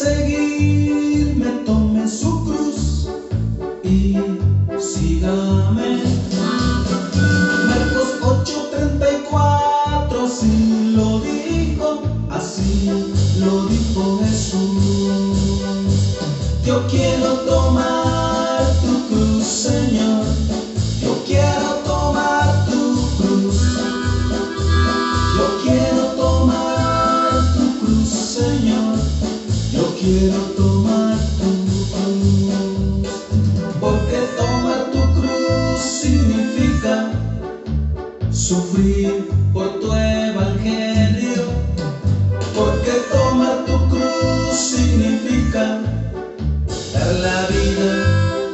seguirme, tome su cruz y sígame. Marcos 8:34, así lo dijo Jesús. Yo quiero tomar tu cruz, Señor. Yo quiero tomar tu cruz. Yo quiero tomar tu cruz, Señor. Yo quiero tomar tu cruz. Porque tomar tu cruz significa sufrir por tu evangelio. Porque tomar tu cruz significa dar la vida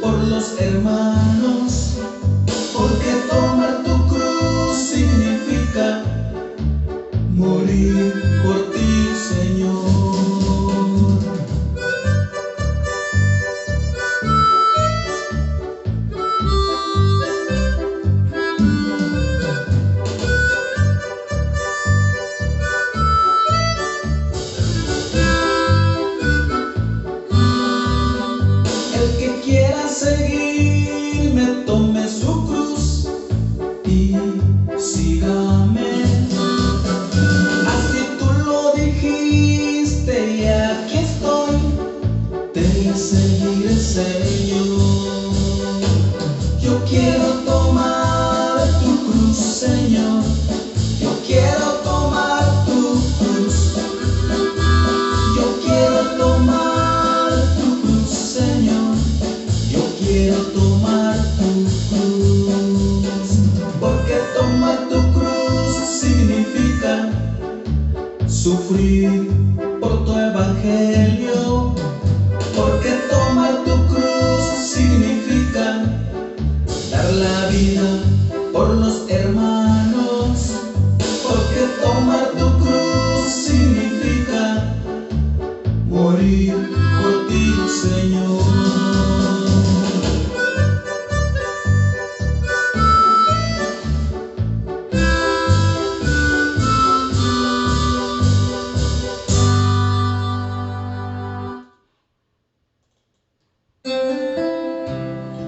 por los hermanos. Porque tomar tu cruz significa morir por ti, Señor. El que quiera seguirme, tome su cruz y sígame. Así tú lo dijiste y aquí estoy, te seguiré, Señor. Yo quiero tomar tu cruz, Señor. Yo quiero tomar tu cruz. Yo quiero tomar tu cruz, Señor. Yo quiero tomar tu cruz. Porque tomar tu cruz significa sufrir por tu evangelio. Porque tomar tu cruz significa dar la vida por los hermanos. Porque tomar tu cruz significa morir por ti, Señor.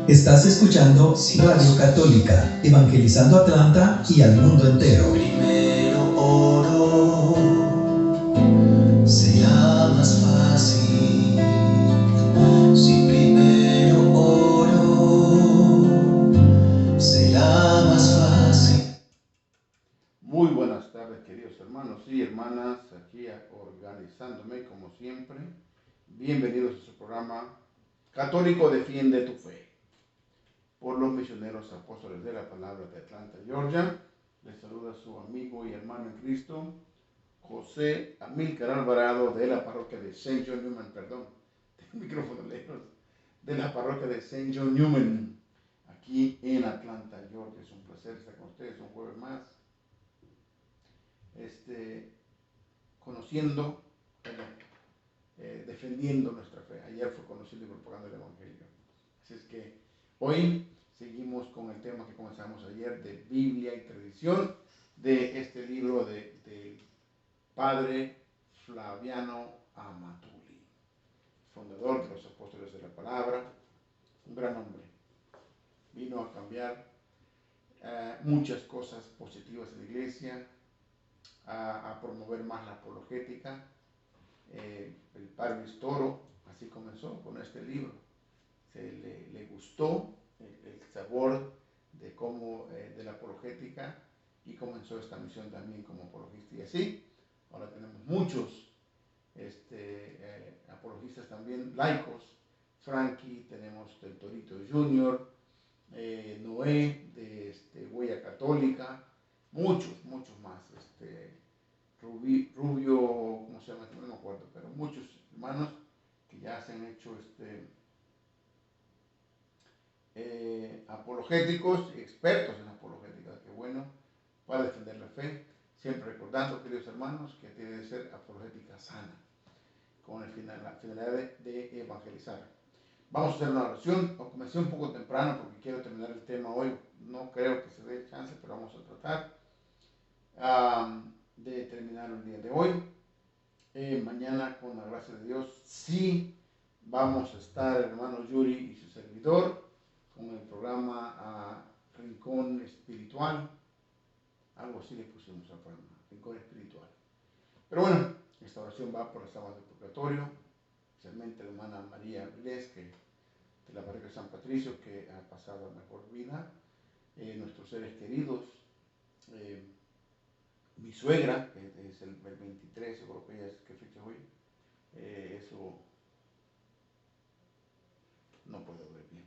Estás escuchando Radio Católica, evangelizando Atlanta y al mundo entero. Primero oro, será más fácil. Si primero oro, será más fácil. Muy buenas tardes, queridos hermanos y hermanas, aquí organizándome como siempre. Bienvenidos a su programa Católico Defiende tu Fe, por los misioneros apóstoles de la palabra de Atlanta, Georgia. Les saluda su amigo y hermano en Cristo, José Amílcar Alvarado, de la parroquia de St. John Newman, tengo el micrófono lejos, de la parroquia de St. John Newman, aquí en Atlanta, Georgia. Es un placer estar con ustedes un jueves más, conociendo, defendiendo nuestra fe. Ayer fue conocido y propagando el Evangelio. Así es que hoy seguimos con el tema que comenzamos ayer de Biblia y tradición, de este libro del padre Flaviano Amatuli, fundador de los apóstoles de la palabra, un gran hombre. Vino a cambiar muchas cosas positivas en la iglesia, a promover más la apologética. El padre Luis Toro así comenzó con este libro. Le gustó el sabor de cómo de la apologética y comenzó esta misión también como apologista. Y así, ahora tenemos muchos apologistas también laicos. Frankie, tenemos del Torito Junior, Noé de Huella Católica, muchos más. Rubio, ¿cómo se llama? No me acuerdo, pero muchos hermanos que ya se han hecho apologéticos y expertos en apologética, que bueno, para defender la fe, siempre recordando, queridos hermanos, que tiene que ser apologética sana, con la finalidad de evangelizar. Vamos a hacer una oración. Comencé un poco temprano porque quiero terminar el tema hoy, no creo que se dé chance, pero vamos a tratar de terminar el día de hoy. Mañana, con la gracia de Dios, sí vamos a estar, hermano Yuri y su servidor, con el programa Rincón Espiritual. Algo así le pusimos al programa, Rincón Espiritual. Pero bueno, esta oración va por las almas del purgatorio, especialmente la hermana María Vilés, que de la parroquia San Patricio, que ha pasado mejor vida, nuestros seres queridos, mi suegra, que es el 23, yo creo que ella es, ¿qué fecha hoy? Eso no puedo ver bien.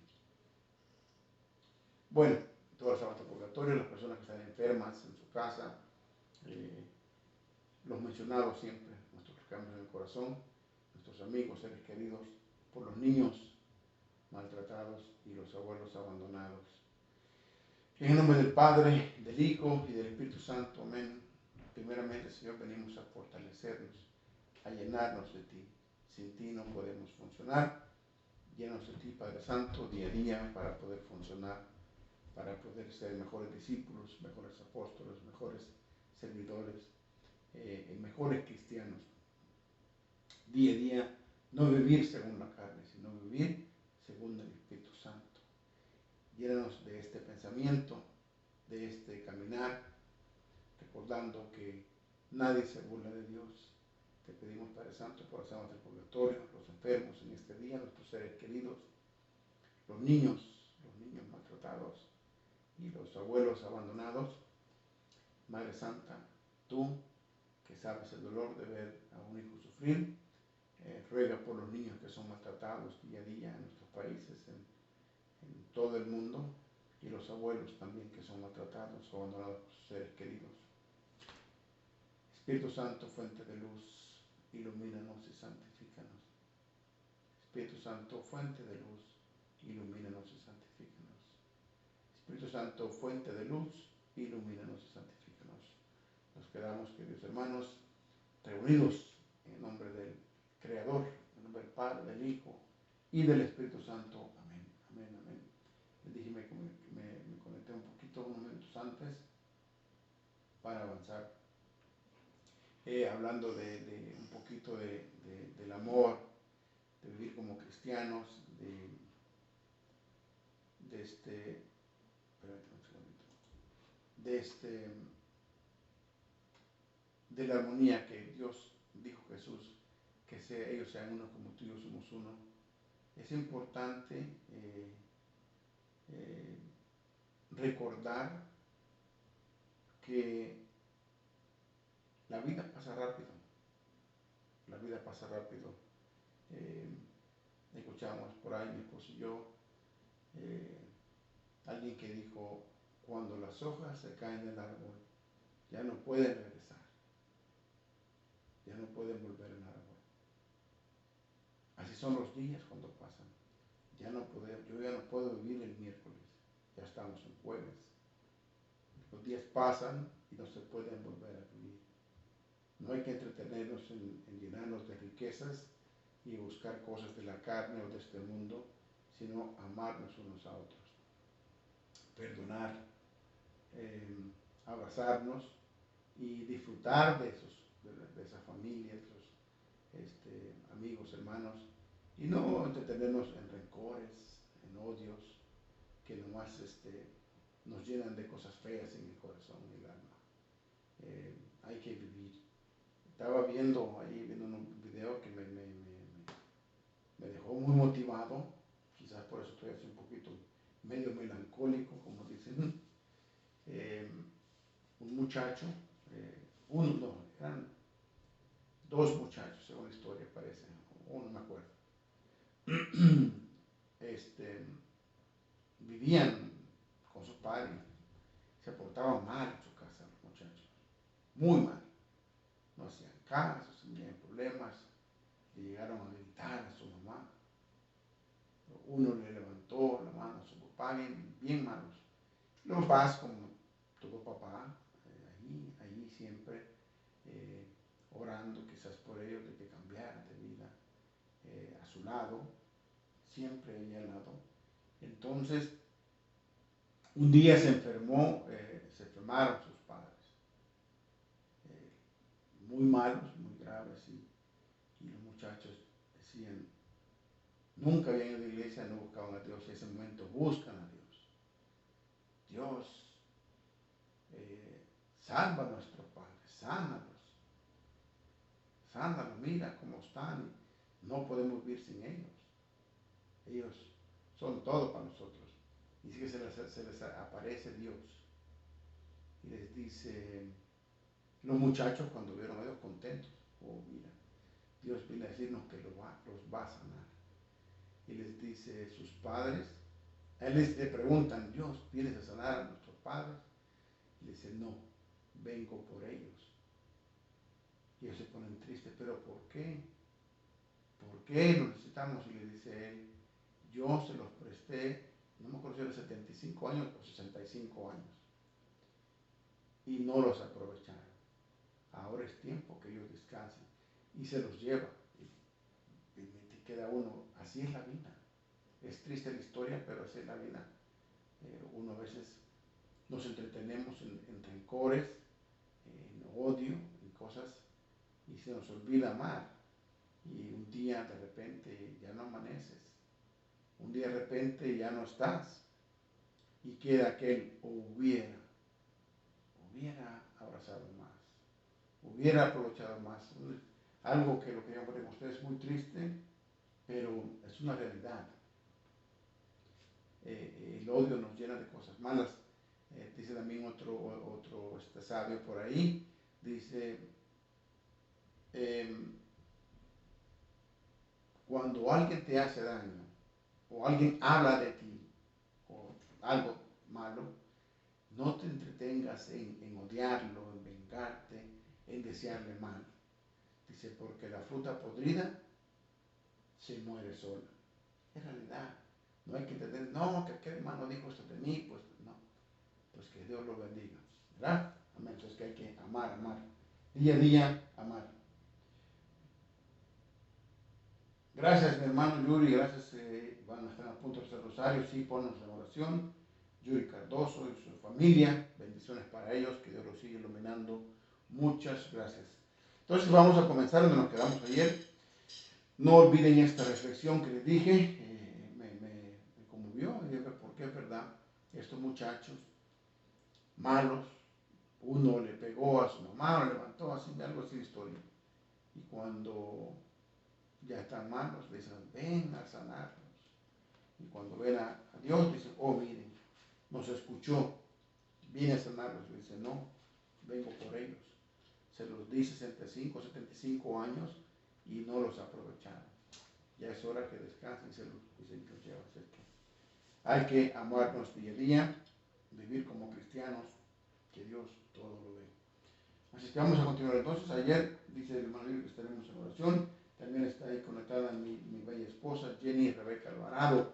Bueno, todas las almas del purgatorio, las personas que están enfermas en su casa, los mencionados siempre, nuestros que en el corazón, nuestros amigos, seres queridos, por los niños maltratados y los abuelos abandonados. En el nombre del Padre, del Hijo y del Espíritu Santo, amén. Primeramente, Señor, venimos a fortalecernos, a llenarnos de ti. Sin ti no podemos funcionar. Llénanos de ti, Padre Santo, día a día para poder funcionar, para poder ser mejores discípulos, mejores apóstoles, mejores servidores, mejores cristianos. Día a día, no vivir según la carne, sino vivir según el Espíritu Santo. Llénanos de este pensamiento, de este caminar, recordando que nadie se burla de Dios. Te pedimos, Padre Santo, por las almas del purgatorio, los enfermos en este día, nuestros seres queridos, los niños maltratados y los abuelos abandonados. Madre Santa, tú que sabes el dolor de ver a un hijo sufrir, ruega por los niños que son maltratados día a día en nuestros países, en todo el mundo, y los abuelos también que son maltratados o abandonados por sus seres queridos. Espíritu Santo, fuente de luz, ilumínanos y santifícanos. Espíritu Santo, fuente de luz, ilumínanos y santifícanos. Espíritu Santo, fuente de luz, ilumínanos y santifícanos. Nos quedamos, queridos hermanos, reunidos en el nombre del Creador, en el nombre del Padre, del Hijo y del Espíritu Santo. Amén, amén, amén. Les dije, me conecté un poquito, unos minutos antes, para avanzar. Hablando de un poquito del amor, de vivir como cristianos, de la armonía que Dios dijo Jesús, que ellos sean uno como tú y yo somos uno. Es importante recordar que la vida pasa rápido. La vida pasa rápido. Escuchamos por ahí, mi esposo y yo, alguien que dijo, cuando las hojas se caen del árbol, ya no pueden regresar, ya no pueden volver al árbol. Así son los días cuando pasan. Yo ya no puedo vivir el miércoles, ya estamos en jueves. Los días pasan y no se pueden volver a vivir. No hay que entretenernos en llenarnos de riquezas y buscar cosas de la carne o de este mundo, sino amarnos unos a otros, perdonar, abrazarnos y disfrutar de esa familia, de esos amigos, hermanos, y no entretenernos en rencores, en odios, que nomás nos llenan de cosas feas en el corazón y el alma. Hay que vivir. Estaba viendo un video que me dejó muy motivado, quizás por eso estoy así un poquito medio melancólico, como dicen. Un muchacho, eran dos muchachos, según la historia parece, uno me acuerdo. Vivían con sus padres, se portaban mal en su casa los muchachos, muy mal, no hacían caso, tenían problemas, le llegaron a gritar a su mamá, uno le levantó la mano a su papá, bien malos. Los papás, como todo papá, allí siempre orando quizás por ellos de que cambiaran de vida, a su lado, siempre ahí al lado. Entonces, un día se enfermaron sus padres, muy malos, muy graves, Y los muchachos decían, nunca habían ido a la iglesia, no buscaban a Dios. En ese momento buscan a Dios. Dios, salva a nuestros padres, sánalos, mira cómo están. No podemos vivir sin ellos. Ellos son todo para nosotros. Y sí que se les aparece Dios y les dice, los muchachos cuando vieron a Dios contentos, oh mira, Dios viene a decirnos que los va a sanar. Y les dice sus padres, a él le preguntan, Dios, ¿vienes a sanar a nuestros padres? Y le dice, no, vengo por ellos. Y ellos se ponen tristes, pero ¿por qué? ¿Por qué lo necesitamos? Y le dice él, yo se los presté, no me acuerdo si era 75 años o 65 años, y no los aprovecharon. Ahora es tiempo que ellos descansen, y se los lleva. Y queda uno, así es la vida. Es triste la historia, pero así es la vida. Uno a veces nos entretenemos en rencores, en odio, en cosas, y se nos olvida amar. Y un día de repente ya no amaneces, un día de repente ya no estás, y queda aquel hubiera abrazado más, hubiera aprovechado más. Algo que lo que llaman con ustedes es muy triste, pero es una realidad. El odio nos llena de cosas malas. Dice también otro sabio por ahí, dice, cuando alguien te hace daño, o alguien habla de ti, o algo malo, no te entretengas en odiarlo, en vengarte, en desearle mal. Dice, porque la fruta podrida se muere sola. Es realidad. No hay que entender, no, que aquel hermano dijo esto de mí, pues no. Pues que Dios lo bendiga, ¿verdad? Amén. Entonces que hay que amar. Día a día, amar. Gracias, mi hermano Yuri, gracias. Van a estar a punto de hacer rosario, sí, ponnos en oración. Yuri Cardoso y su familia, bendiciones para ellos, que Dios los siga iluminando. Muchas gracias. Entonces vamos a comenzar donde nos quedamos ayer. No olviden esta reflexión que les dije, me conmovió, y dije, ¿por qué es verdad? Estos muchachos malos, uno le pegó a su mamá, lo levantó, así, algo así de historia. Y cuando ya están malos, le dicen, ven a sanarlos. Y cuando ven a Dios, dicen, oh, miren, nos escuchó, viene a sanarlos. Le dice, no, vengo por ellos. Se los di 65, 75 años y no los aprovecharon. Ya es hora que descansen y se los llevan. Hay que amarnos día a día, vivir como cristianos, que Dios todo lo ve. Así que vamos a continuar entonces. Ayer dice el hermano que estaremos en oración. También está ahí conectada mi bella esposa, Jenny Rebeca Alvarado.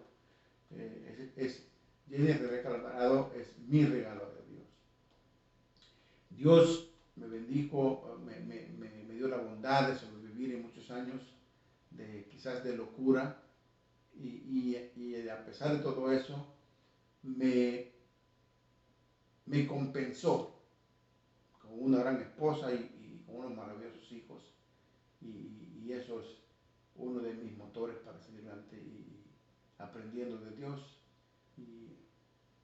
Jenny Rebeca Alvarado es mi regalo de Dios. Dios me bendijo, me dio la bondad de sobrevivir en muchos años quizás de locura, y a pesar de todo eso me compensó con una gran esposa y con unos maravillosos hijos, y eso es uno de mis motores para seguir adelante y aprendiendo de Dios y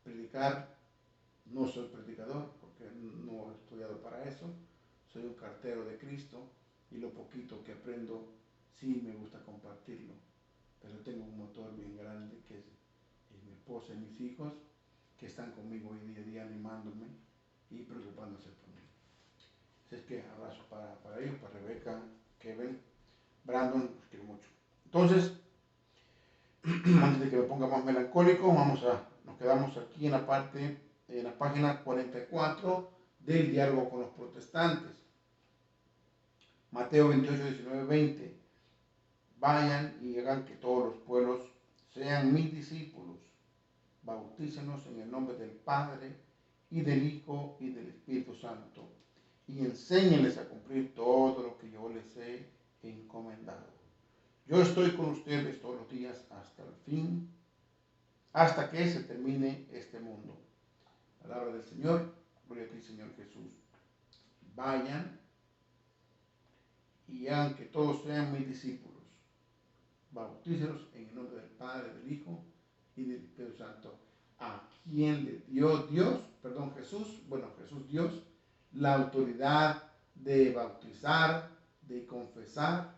predicar. No soy predicador porque no he estudiado para eso, soy un cartero de Cristo, y lo poquito que aprendo sí me gusta compartirlo, pero tengo un motor bien grande que es mi esposa y mis hijos, que están conmigo hoy día a día animándome y preocupándose por mí. Así es que abrazo para ellos, para Rebeca, Kevin, Brandon, los quiero mucho. Entonces, antes de que me ponga más melancólico, nos quedamos aquí en la página 44 del diálogo con los protestantes. Mateo 28, 19, 20. Vayan y hagan que todos los pueblos sean mis discípulos. Bautícenos en el nombre del Padre, y del Hijo, y del Espíritu Santo, y enséñenles a cumplir todo lo que yo les he encomendado. Yo estoy con ustedes todos los días hasta el fin, hasta que se termine este mundo. Palabra del Señor. Gloria a ti, Señor Jesús. Vayan y hagan que todos sean mis discípulos. Bautícelos en el nombre del Padre, del Hijo y del Espíritu Santo. A quien le dio Jesús Dios, la autoridad de bautizar, de confesar.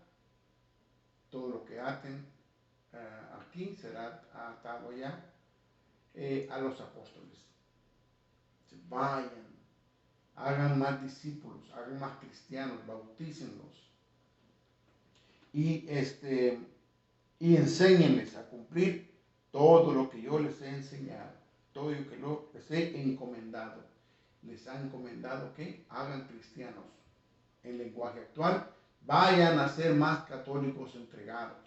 Todo lo que aten aquí será atado allá, a los apóstoles. Vayan, hagan más discípulos, hagan más cristianos, bautícenlos y enséñenles a cumplir todo lo que yo les he enseñado, todo lo que les he encomendado. Les han encomendado que hagan cristianos. En lenguaje actual, vayan a ser más católicos entregados.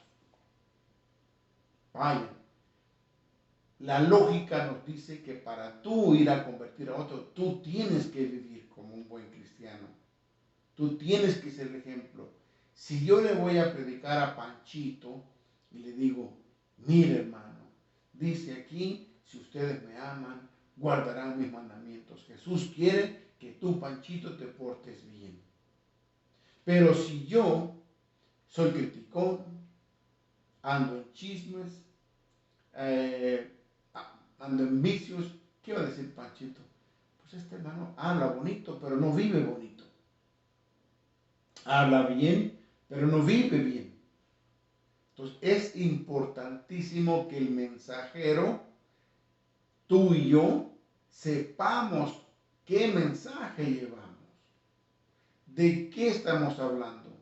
Vayan. La lógica nos dice que para tú ir a convertir a otro, tú tienes que vivir como un buen cristiano. Tú tienes que ser el ejemplo. Si yo le voy a predicar a Panchito y le digo, mire hermano, dice aquí, si ustedes me aman, guardarán mis mandamientos. Jesús quiere que tú, Panchito, te portes bien. Pero si yo soy criticón, ando en chismes, ando en vicios, ¿qué va a decir Panchito? Pues este hermano habla bonito, pero no vive bonito. Habla bien, pero no vive bien. Entonces es importantísimo que el mensajero, tú y yo, sepamos qué mensaje llevamos. ¿De qué estamos hablando?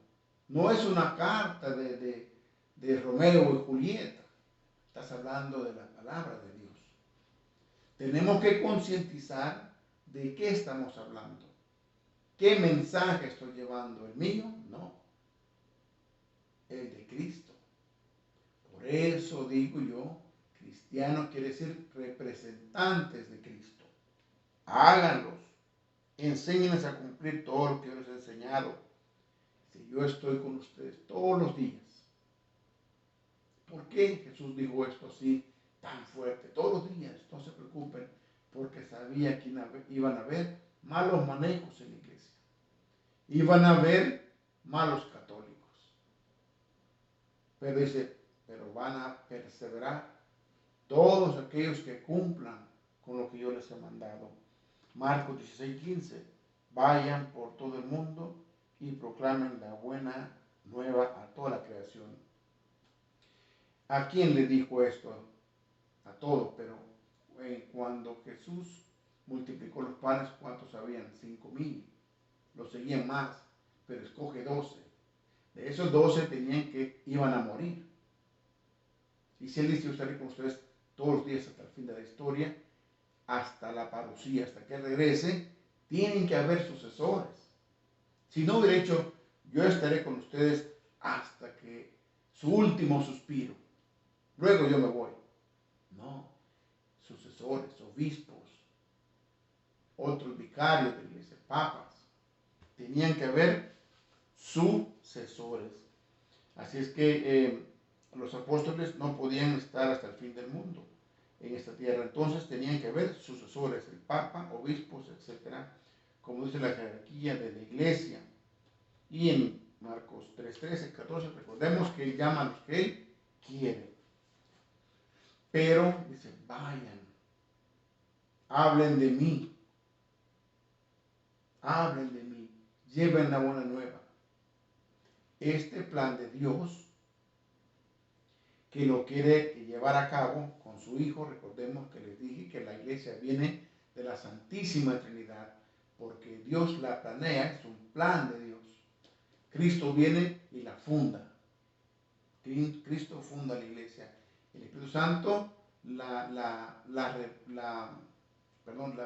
No es una carta de Romeo y Julieta. Estás hablando de la palabra de Dios. Tenemos que concientizar de qué estamos hablando. ¿Qué mensaje estoy llevando? ¿El mío? No. El de Cristo. Por eso digo yo, cristiano quiere decir representantes de Cristo. Háganlos. Enséñenles a cumplir todo lo que yo les he enseñado. Si yo estoy con ustedes todos los días. ¿Por qué Jesús dijo esto así tan fuerte? Todos los días, no se preocupen, porque sabía que iban a haber malos manejos en la iglesia. Iban a haber malos católicos. Pero dice, pero van a perseverar todos aquellos que cumplan con lo que yo les he mandado. Marcos 16:15, vayan por todo el mundo y proclamen la buena nueva a toda la creación. ¿A quién le dijo esto? A todos, pero cuando Jesús multiplicó los panes, ¿cuántos habían? 5,000. Los seguían más, pero escoge 12. De esos 12 iban a morir. Y si Él dice, yo estaré con ustedes todos los días hasta el fin de la historia, hasta la parucía, hasta que regrese, tienen que haber sucesores. Si no hubiera dicho, yo estaré con ustedes hasta que su último suspiro, luego yo me voy. No, sucesores, obispos, otros vicarios de la iglesia, papas, tenían que haber sucesores. Así es que los apóstoles no podían estar hasta el fin del mundo en esta tierra. Entonces tenían que haber sucesores, el papa, obispos, etc. Como dice la jerarquía de la iglesia. Y en Marcos 3:13, 14, recordemos que Él llama a los que Él quiere. Pero dice, vayan, hablen de mí, lleven la buena nueva. Este plan de Dios, que lo quiere llevar a cabo con su Hijo, recordemos que les dije que la iglesia viene de la Santísima Trinidad, porque Dios la planea, es un plan de Dios. Cristo viene y la funda. Cristo funda la iglesia. El Espíritu Santo la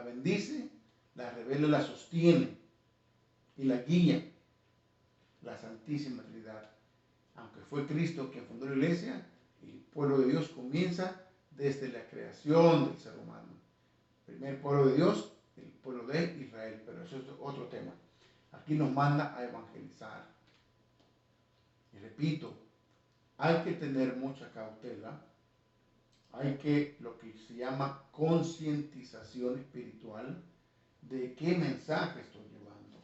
bendice, la revela, la sostiene y la guía. La Santísima Trinidad. Aunque fue Cristo quien fundó la iglesia, el pueblo de Dios comienza desde la creación del ser humano. El primer pueblo de Dios, el pueblo de Israel, pero eso es otro tema. Aquí nos manda a evangelizar. Y repito, hay que tener mucha cautela, hay que, lo que se llama concientización espiritual, de qué mensaje estoy llevando,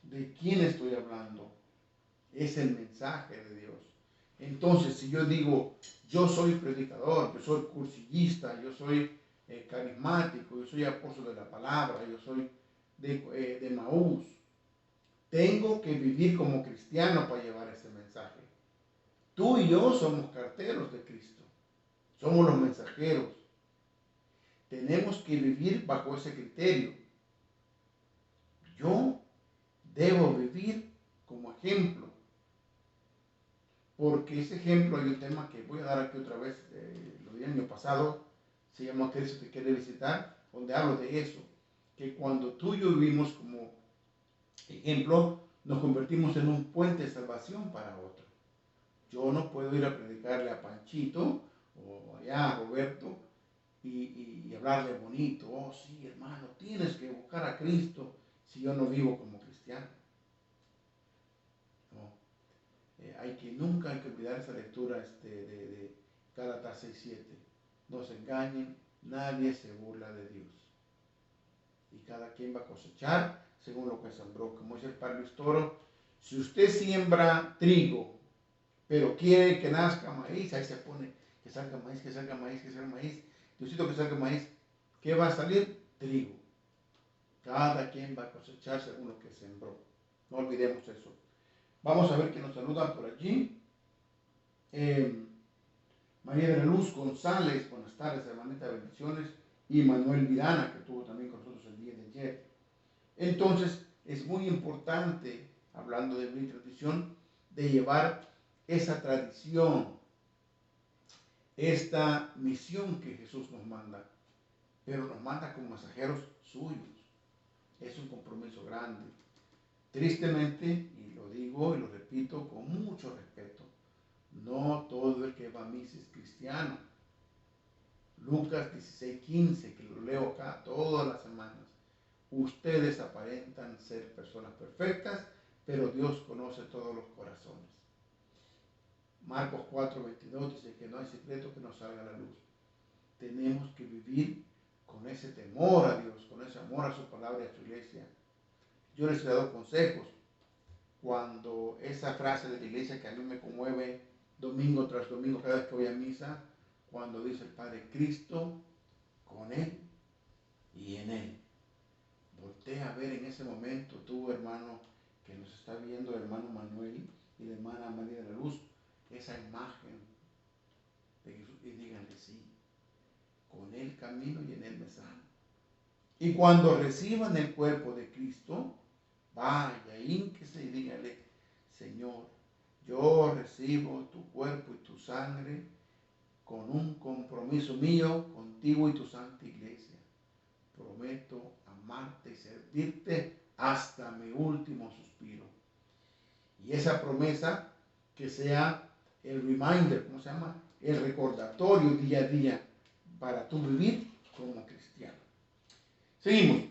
de quién estoy hablando. es el mensaje de Dios. Entonces, si yo digo, yo soy predicador, yo soy cursillista, yo soy carismático, yo soy apóstol de la palabra, yo soy de Maús, tengo que vivir como cristiano para llevar ese mensaje. Tú y yo somos carteros de Cristo, somos los mensajeros. Tenemos que vivir bajo ese criterio. Yo debo vivir como ejemplo, porque ese ejemplo, hay un tema que voy a dar aquí otra vez, lo di el año pasado, se llama Cristo te quiere visitar, donde hablo de eso, que cuando tú y yo vivimos como ejemplo, nos convertimos en un puente de salvación para otro. Yo no puedo ir a predicarle a Panchito o allá a Roberto y hablarle bonito. Oh, sí, hermano, tienes que buscar a Cristo si yo no vivo como cristiano. No. Nunca hay que olvidar esa lectura de Gálatas 6:7. No se engañen, nadie se burla de Dios. Y cada quien va a cosechar según lo que sembró. Como dice el padre Luis Toro, si usted siembra trigo, pero quiere que nazca maíz, ahí se pone que salga maíz, que salga maíz, que salga maíz. Diosito, que salga maíz. ¿Qué va a salir? Trigo. Cada quien va a cosechar según lo que sembró. No olvidemos eso. Vamos a ver que nos saludan por allí. María de la Luz González, buenas tardes, hermanita, bendiciones. Y Manuel Vidana, que estuvo también con nosotros el día de ayer. Entonces, es muy importante, hablando de mi tradición, de llevar esa tradición, esta misión que Jesús nos manda, pero nos manda como mensajeros suyos. Es un compromiso grande. Tristemente, y lo digo y lo repito con mucho respeto, no todo el que va a misa es cristiano. Lucas 16:15, que lo leo acá todas las semanas. Ustedes aparentan ser personas perfectas, pero Dios conoce todos los corazones. Marcos 4:22 dice que no hay secreto que no salga a la luz. Tenemos que vivir con ese temor a Dios, con ese amor a su palabra y a su iglesia. Yo les he dado consejos. Cuando esa frase de la iglesia que a mí me conmueve domingo tras domingo, cada vez que voy a misa, cuando dice el Padre Cristo, con Él y en Él. Voltea a ver en ese momento, tú hermano que nos está viendo, el hermano Manuel y la hermana María de la Luz, esa imagen de Jesús, y díganle sí, con Él camino y en Él me sano. Y cuando reciban el cuerpo de Cristo, vaya, hínquese y dígale, Señor, yo recibo tu cuerpo y tu sangre con un compromiso mío contigo y tu santa iglesia. Prometo amarte y servirte hasta mi último suspiro. Y esa promesa que sea el reminder, ¿cómo se llama? El recordatorio día a día para tu vivir como cristiano. Seguimos.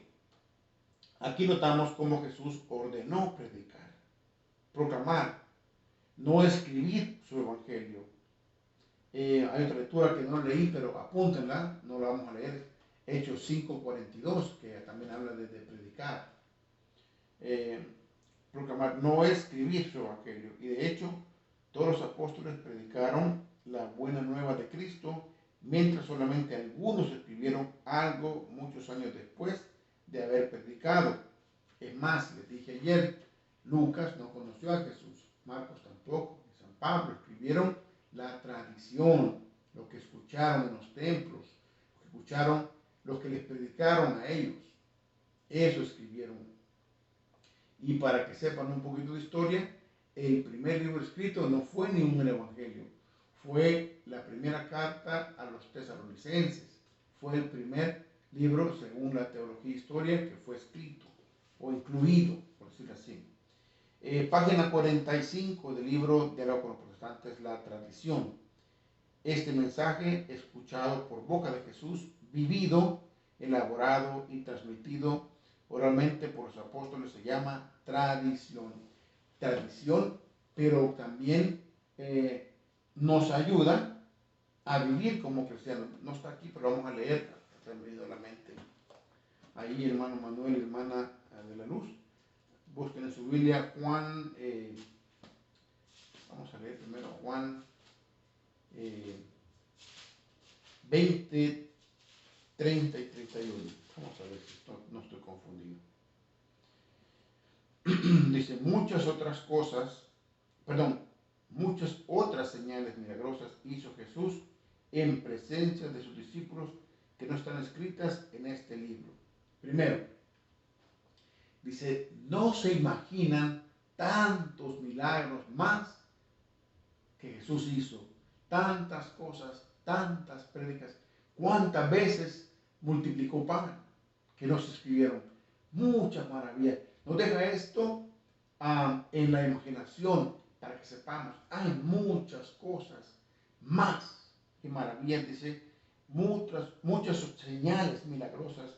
Aquí notamos cómo Jesús ordenó predicar, proclamar, no escribir su evangelio. Hay otra lectura que no leí, pero apúntenla, no la vamos a leer. Hechos 5:42, que también habla de predicar. Proclamar, no escribir su evangelio. Y de hecho, todos los apóstoles predicaron la buena nueva de Cristo, mientras solamente algunos escribieron algo muchos años después de haber predicado. Es más, les dije ayer, Lucas no conoció a Jesús, Marcos tampoco, San Pablo escribieron la tradición, lo que escucharon en los templos, lo que escucharon, lo que les predicaron a ellos. Eso escribieron. Y para que sepan un poquito de historia, el primer libro escrito no fue ni un evangelio, fue la primera carta a los tesalonicenses. Fue el primer libro, según la teología e historia, que fue escrito o incluido, por decirlo así. Página 45 del libro Diálogo con los Protestantes, la tradición. Este mensaje, escuchado por boca de Jesús, vivido, elaborado y transmitido oralmente por los apóstoles, se llama tradición. Tradición, pero también nos ayuda a vivir como cristianos. No está aquí, pero vamos a leer, está venido a la mente. Ahí, hermano Manuel y hermana de la Luz, busquen en su Biblia Juan leer primero Juan 20, 30 y 31. Vamos a ver si no estoy confundido. Dice, muchas otras señales milagrosas hizo Jesús en presencia de sus discípulos que no están escritas en este libro. Primero, dice, no se imaginan tantos milagros más que Jesús hizo, tantas cosas, tantas prédicas, cuántas veces multiplicó pan, que no se escribieron, muchas maravillas. Nos deja esto en la imaginación para que sepamos, hay muchas cosas más que maravillas, dice, muchas señales milagrosas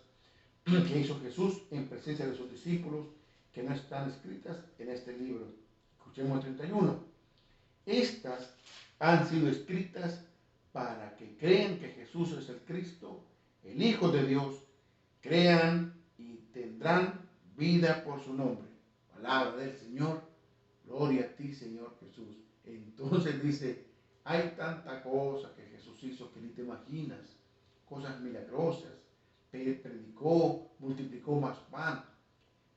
que hizo Jesús en presencia de sus discípulos que no están escritas en este libro. Escuchemos el 31. Estas han sido escritas para que crean que Jesús es el Cristo, el Hijo de Dios, crean y tendrán vida por su nombre. Palabra del Señor, gloria a ti, Señor Jesús. Entonces dice, hay tanta cosa que Jesús hizo que ni te imaginas, cosas milagrosas, predicó, multiplicó más pan.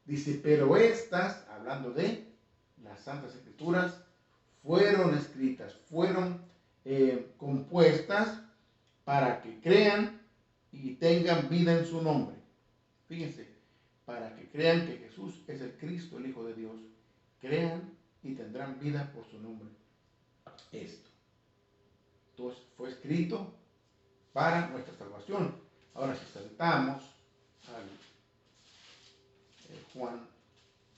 Dice, pero estas, hablando de las Santas Escrituras, fueron escritas, fueron compuestas para que crean y tengan vida en su nombre. Fíjense, para que crean que Jesús es el Cristo, el Hijo de Dios, crean y tendrán vida por su nombre. Esto. Entonces fue escrito para nuestra salvación. Ahora si saltamos al Juan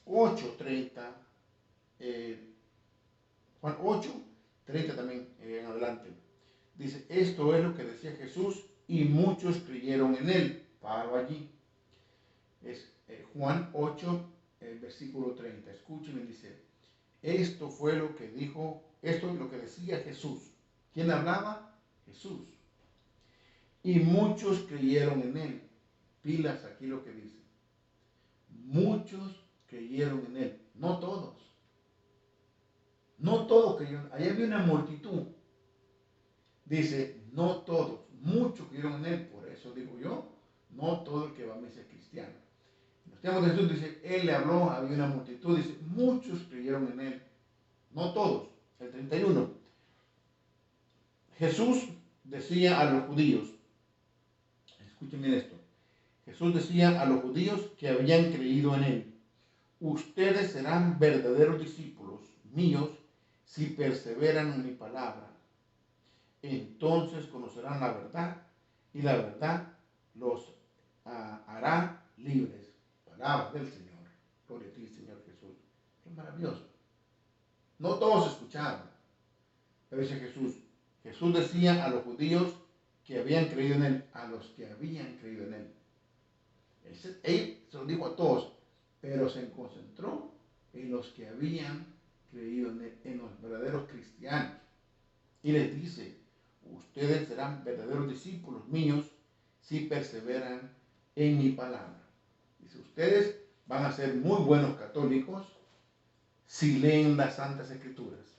8:30, Juan 8:30 también en adelante. Dice, esto es lo que decía Jesús y muchos creyeron en él. Paro allí. Es Juan 8, versículo 30. Escuchen, dice, esto fue lo que dijo, esto es lo que decía Jesús. ¿Quién hablaba? Jesús. Y muchos creyeron en él. Pilas aquí lo que dice. Muchos creyeron en él. No todos. No todos creyeron. Ahí había una multitud. Dice, no todos. Muchos creyeron en él. Por eso digo yo, no todo el que va a misa es cristiano. En los tiempos de Jesús dice, él le habló, había una multitud. Dice, muchos creyeron en él. No todos. El 31. Jesús decía a los judíos, escúchenme esto. Jesús decía a los judíos que habían creído en él, ustedes serán verdaderos discípulos míos si perseveran en mi palabra. Entonces conocerán la verdad y la verdad los hará libres. Palabra del Señor. Gloria a ti, Señor Jesús. Qué maravilloso. No todos escuchaban, pero dice Jesús. Jesús decía a los judíos que habían creído en él, a los que habían creído en él. Él se lo dijo a todos, pero se concentró en los que habían creído en él, en los verdaderos cristianos. Y les dice, ustedes serán verdaderos discípulos míos si perseveran en mi palabra. Dice, ustedes van a ser muy buenos católicos si leen las Santas Escrituras.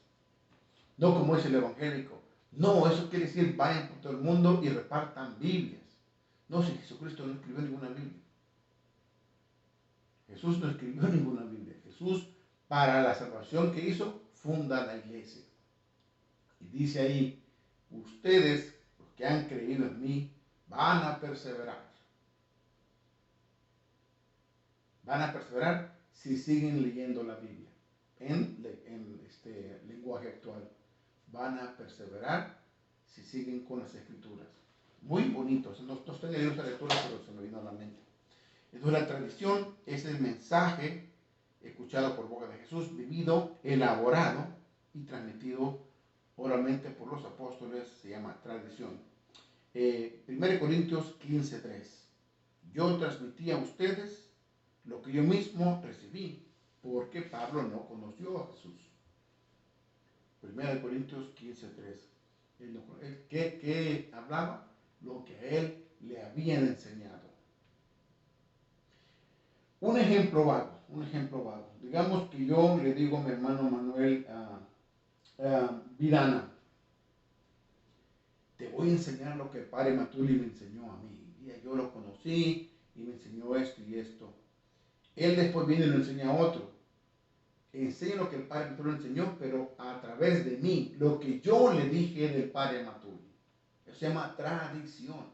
No como es el evangélico. No, eso quiere decir vayan por todo el mundo y repartan Biblias. No, si Jesucristo no escribió ninguna Biblia. Jesús no escribió ninguna Biblia. Jesús, para la salvación que hizo, funda la iglesia. Y dice ahí, ustedes, los que han creído en mí, van a perseverar. Van a perseverar si siguen leyendo la Biblia. En este lenguaje actual. Van a perseverar si siguen con las Escrituras. Muy bonito. No estoy leyendo esa lectura, pero se me vino a la mente. Entonces la tradición es el mensaje escuchado por boca de Jesús, vivido, elaborado y transmitido oralmente por los apóstoles. Se llama tradición. 1 Corintios 15:3. Yo transmití a ustedes lo que yo mismo recibí, porque Pablo no conoció a Jesús. 1 Corintios 15:3. ¿Qué hablaba? Lo que a él le habían enseñado. Un ejemplo vago. Digamos que yo le digo a mi hermano Manuel, Vidana, te voy a enseñar lo que el padre Matuli me enseñó a mí. Y yo lo conocí y me enseñó esto y esto. Él después viene y lo enseña a otro. Enseña lo que el padre Matuli le enseñó, pero a través de mí, lo que yo le dije del padre Matuli. Eso se llama tradición.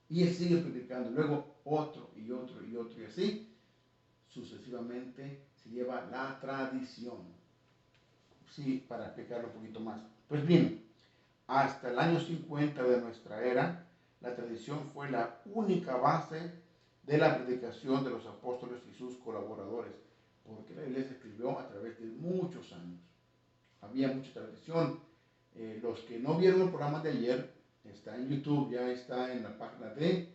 Y él sigue predicando. Luego otro y otro y otro y así. Sucesivamente se lleva la tradición. Sí, para explicarlo un poquito más. Pues bien, hasta el año 50 de nuestra era, la tradición fue la única base de la predicación de los apóstoles y sus colaboradores, porque la iglesia escribió a través de muchos años. Había mucha tradición. Los que no vieron el programa de ayer, está en YouTube, ya está en la página de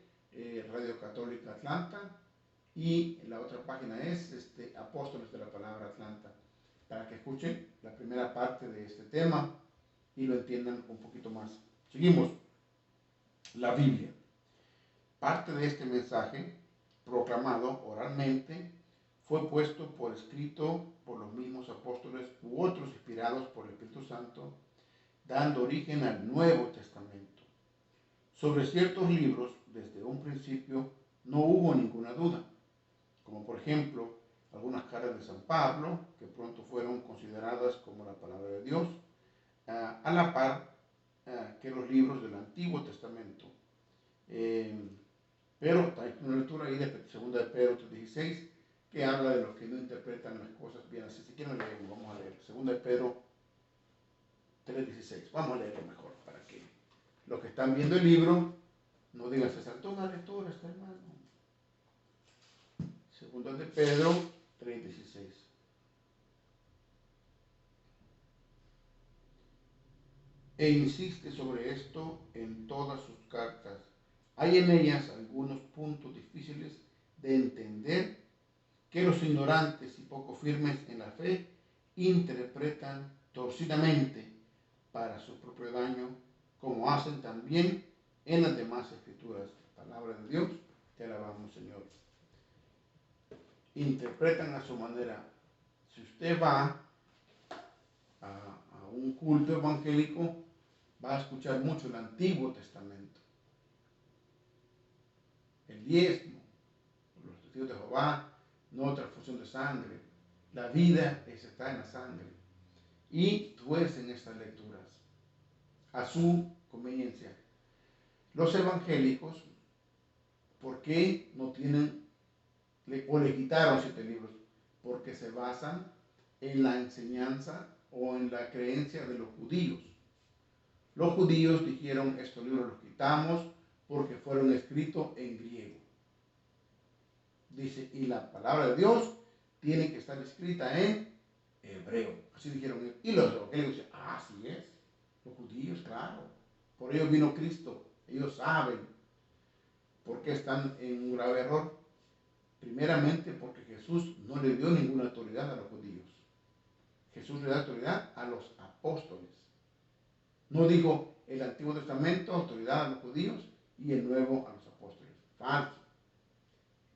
Radio Católica Atlanta, y la otra página es Apóstoles de la Palabra Atlanta, para que escuchen la primera parte de este tema y lo entiendan un poquito más. Seguimos. La Biblia. Parte de este mensaje, proclamado oralmente, fue puesto por escrito por los mismos apóstoles u otros inspirados por el Espíritu Santo, dando origen al Nuevo Testamento. Sobre ciertos libros, desde un principio, no hubo ninguna duda, como por ejemplo algunas cartas de San Pablo, que pronto fueron consideradas como la palabra de Dios, a la par que los libros del Antiguo Testamento. Pero hay una lectura ahí de 2 de Pedro 3:16 que habla de los que no interpretan las cosas bien. Así, si quieren leerlo, vamos a leer 2 de Pedro 3:16. Vamos a leerlo mejor para que los que están viendo el libro no digan se saltó una lectura, está hermano. 2 de Pedro 3:16. E insiste sobre esto en todas sus cartas. Hay en ellas algunos puntos difíciles de entender que los ignorantes y poco firmes en la fe interpretan torcidamente para su propio daño, como hacen también en las demás escrituras. Palabra de Dios, te alabamos, Señor. Interpretan a su manera. Si usted va a un culto evangélico, va a escuchar mucho el Antiguo Testamento. El diezmo, los testigos de Jehová, no transfusión de sangre. La vida está en la sangre. Y tuercen estas lecturas a su conveniencia. Los evangélicos, ¿por qué no tienen o le quitaron 7 libros? Porque se basan en la enseñanza o en la creencia de los judíos. Los judíos dijeron, estos libros los quitamos porque fueron escritos en griego. Dice, y la palabra de Dios tiene que estar escrita en hebreo. Así dijeron. Y los evangélicos dicen, así es. Los judíos, claro. Por ellos vino Cristo. Ellos saben por qué están en un grave error. Primeramente porque Jesús no le dio ninguna autoridad a los judíos. Jesús le da autoridad a los apóstoles. No dijo el Antiguo Testamento, autoridad a los judíos, y el Nuevo a los apóstoles. Falso.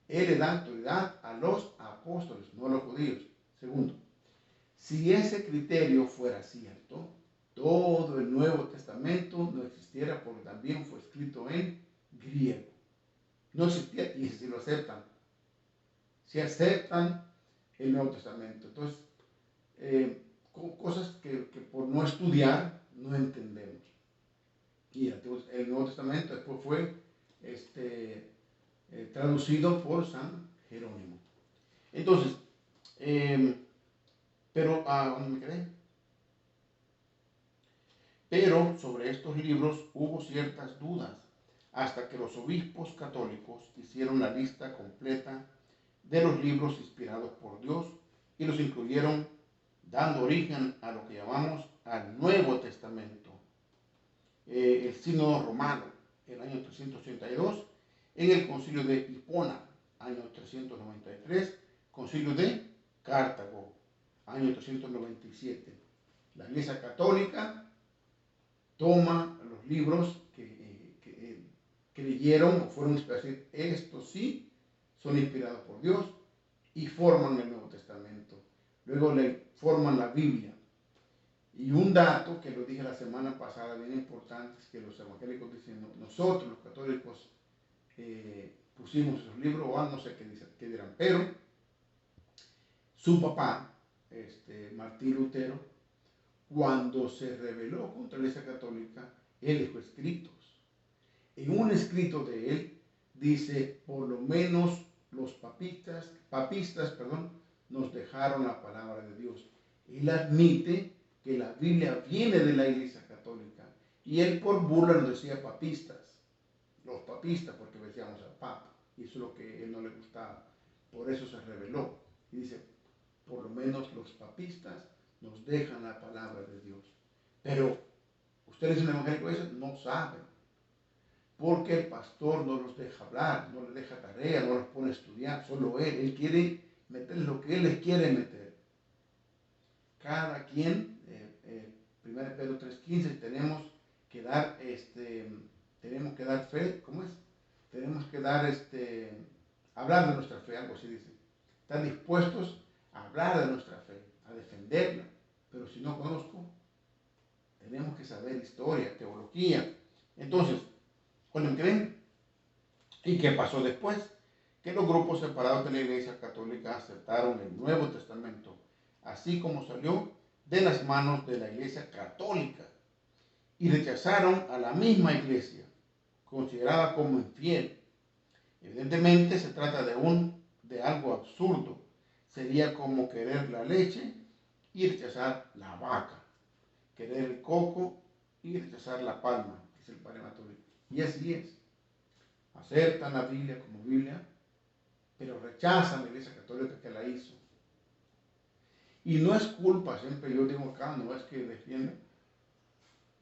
Él le da autoridad a los apóstoles, no a los judíos. Segundo, si ese criterio fuera cierto, todo el Nuevo Testamento no existiera porque también fue escrito en griego. No existía, y si lo aceptan. Si aceptan el Nuevo Testamento. Entonces, cosas que por no estudiar no entendemos. Y el Nuevo Testamento después fue traducido por San Jerónimo. Entonces, pero ¿dónde me quedé? Pero sobre estos libros hubo ciertas dudas hasta que los obispos católicos hicieron la lista completa de los libros inspirados por Dios y los incluyeron, dando origen a lo que llamamos al Nuevo Testamento. El Sínodo Romano, el año 382, en el Concilio de Hipona, año 393, Concilio de Cartago, año 397. La Iglesia Católica toma los libros que creyeron o fueron inspirados. Estos sí son inspirados por Dios y forman el Nuevo Testamento. Luego le forman la Biblia. Y un dato que lo dije la semana pasada, bien importante, es que los evangélicos dicen, nosotros los católicos pusimos esos libros, o no sé qué dirán, pero su papá, Martín Lutero, cuando se rebeló contra la Iglesia Católica, él dejó escritos. En un escrito de él dice, por lo menos los papistas, nos dejaron la palabra de Dios. Él admite que la Biblia viene de la Iglesia Católica y él por burla nos decía papistas, los papistas, porque decíamos al Papa, y eso es lo que a él no le gustaba, por eso se rebeló. Y dice, por lo menos los papistas nos dejan la palabra de Dios. Pero ustedes en el Evangelio dicen, no saben, porque el pastor no los deja hablar, no les deja tarea, no los pone a estudiar, solo él quiere meterles lo que él les quiere meter. Cada quien, 1 Pedro 3:15, tenemos que dar fe, ¿cómo es? Tenemos que dar, hablar de nuestra fe, algo así dice. Estar dispuestos a hablar de nuestra fe, a defenderla. Pero si no conozco, tenemos que saber historia, teología. Entonces, cuando creen, ¿y qué pasó después? Que los grupos separados de la Iglesia Católica aceptaron el Nuevo Testamento, así como salió de las manos de la Iglesia Católica, y rechazaron a la misma Iglesia, considerada como infiel. Evidentemente se trata de algo absurdo. Sería como querer la leche y rechazar la vaca, querer el coco y rechazar la palma, que es el Padre Católico. Y así es. Aceptan la Biblia como Biblia, pero rechazan la Iglesia Católica que la hizo. Y no es culpa, siempre yo digo acá, no es que defiendan.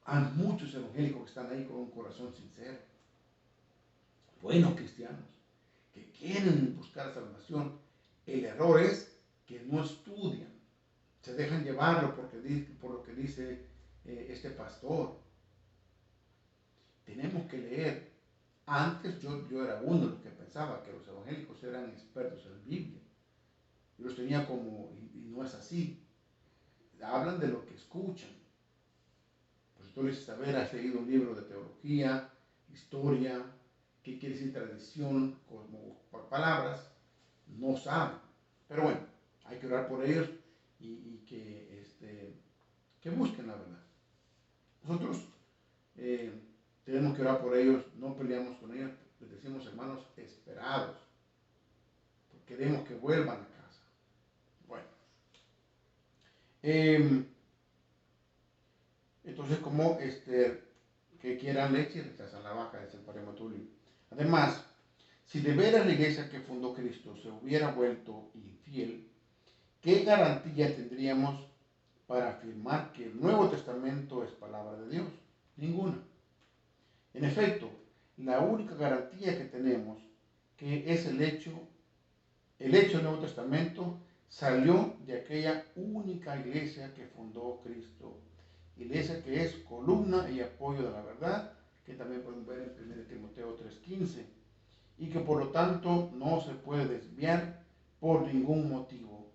Hay muchos evangélicos que están ahí con un corazón sincero, buenos cristianos, que quieren buscar salvación. El error es que no estudian, se dejan llevarlo por lo que dice este pastor. Tenemos que leer. Antes yo era uno de los que pensaba que los evangélicos eran expertos en Biblia. Yo los tenía como, y no es así. Hablan de lo que escuchan. Pues tú les dices, a ver, has leído un libro de teología, historia, qué quiere decir tradición, como palabras, no saben. Pero bueno, hay que orar por ellos y que busquen la verdad. Nosotros tenemos que orar por ellos, no peleamos con ellos, les decimos hermanos esperados, porque queremos que vuelvan a casa. Bueno, entonces como que quieran leche, rechazan la vaca, es el Padre Matulio. Además, si de veras la iglesia que fundó Cristo se hubiera vuelto infiel, ¿qué garantía tendríamos para afirmar que el Nuevo Testamento es palabra de Dios? Ninguna. En efecto, la única garantía que tenemos que es el hecho del Nuevo Testamento salió de aquella única iglesia que fundó Cristo, iglesia que es columna y apoyo de la verdad, que también pueden ver en 1 Timoteo 3:15, y que por lo tanto no se puede desviar por ningún motivo.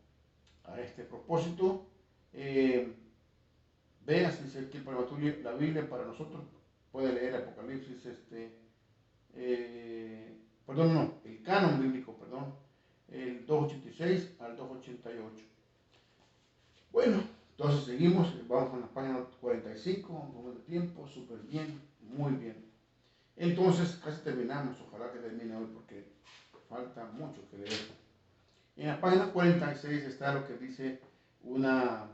A este propósito, vea si se quiere la Biblia para nosotros, puede leer Apocalipsis, el canon bíblico, el 286 al 288. Bueno, entonces seguimos, vamos a la página 45, un poco de tiempo, súper bien, muy bien. Entonces, casi terminamos, ojalá que termine hoy porque falta mucho que leer. En la página 46 está lo que dice una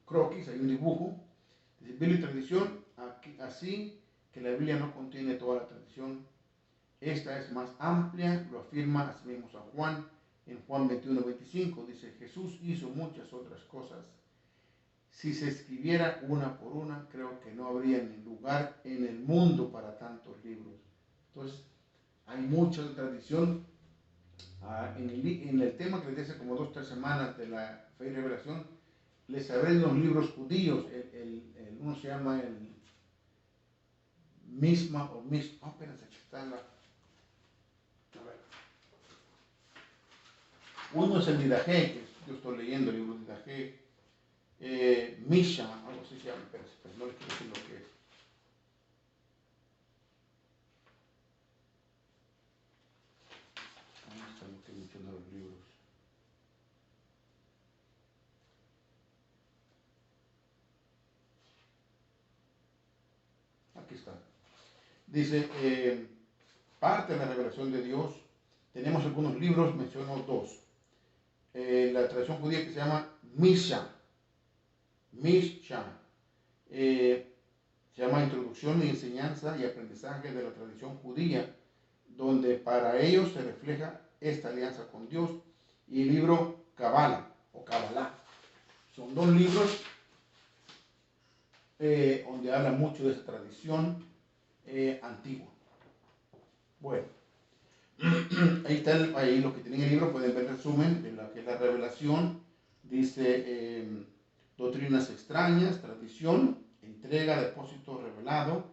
croquis, hay un dibujo, dice Biblia y tradición, así que la Biblia no contiene toda la tradición. Esta es más amplia, lo afirma así mismo San Juan, en Juan 21:25, dice, Jesús hizo muchas otras cosas. Si se escribiera una por una, creo que no habría ni lugar en el mundo para tantos libros. Entonces, hay mucha tradición. En el tema que les dije como 2 o 3 semanas de la fe y revelación, les hablé de los libros judíos. Uno se llama el Misma o Misma. Espérense, que está en la. Uno es el Didaché, que yo estoy leyendo el libro Didaché, Misha, algo así se llama, pero no les quiero decir lo que es. Ahí están que mencionan los libros. Aquí está. Dice, parte de la revelación de Dios, tenemos algunos libros, menciono dos. La tradición judía que se llama Misha. Se llama Introducción y Enseñanza y Aprendizaje de la Tradición Judía, donde para ellos se refleja esta alianza con Dios, y el libro Kabbalah o Kabbalah. Son dos libros donde habla mucho de esa tradición antigua. Bueno, ahí está, ahí los que tienen el libro pueden ver el resumen de lo que es la revelación. Dice doctrinas extrañas, tradición, entrega, depósito revelado,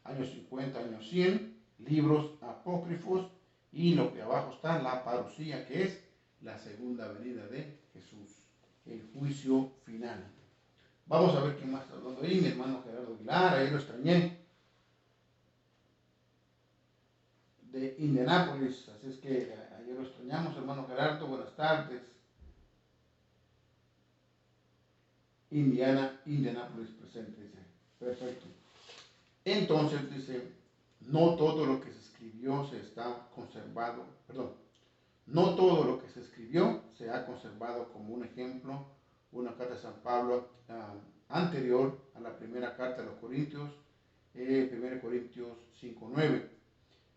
años 50, años 100, libros apócrifos, y lo que abajo está, la parucía, que es la segunda venida de Jesús, el juicio final. Vamos a ver quién más está hablando ahí, mi hermano Gerardo Aguilar, ahí lo extrañé, de Indianápolis, así es que ayer lo extrañamos, hermano Gerardo, buenas tardes. Indianápolis presente, dice, perfecto. Entonces dice, no todo lo que se escribió se está conservado, perdón, no todo lo que se escribió se ha conservado. Como un ejemplo, una carta de San Pablo anterior a la primera carta de los Corintios, 1 Corintios 5:9.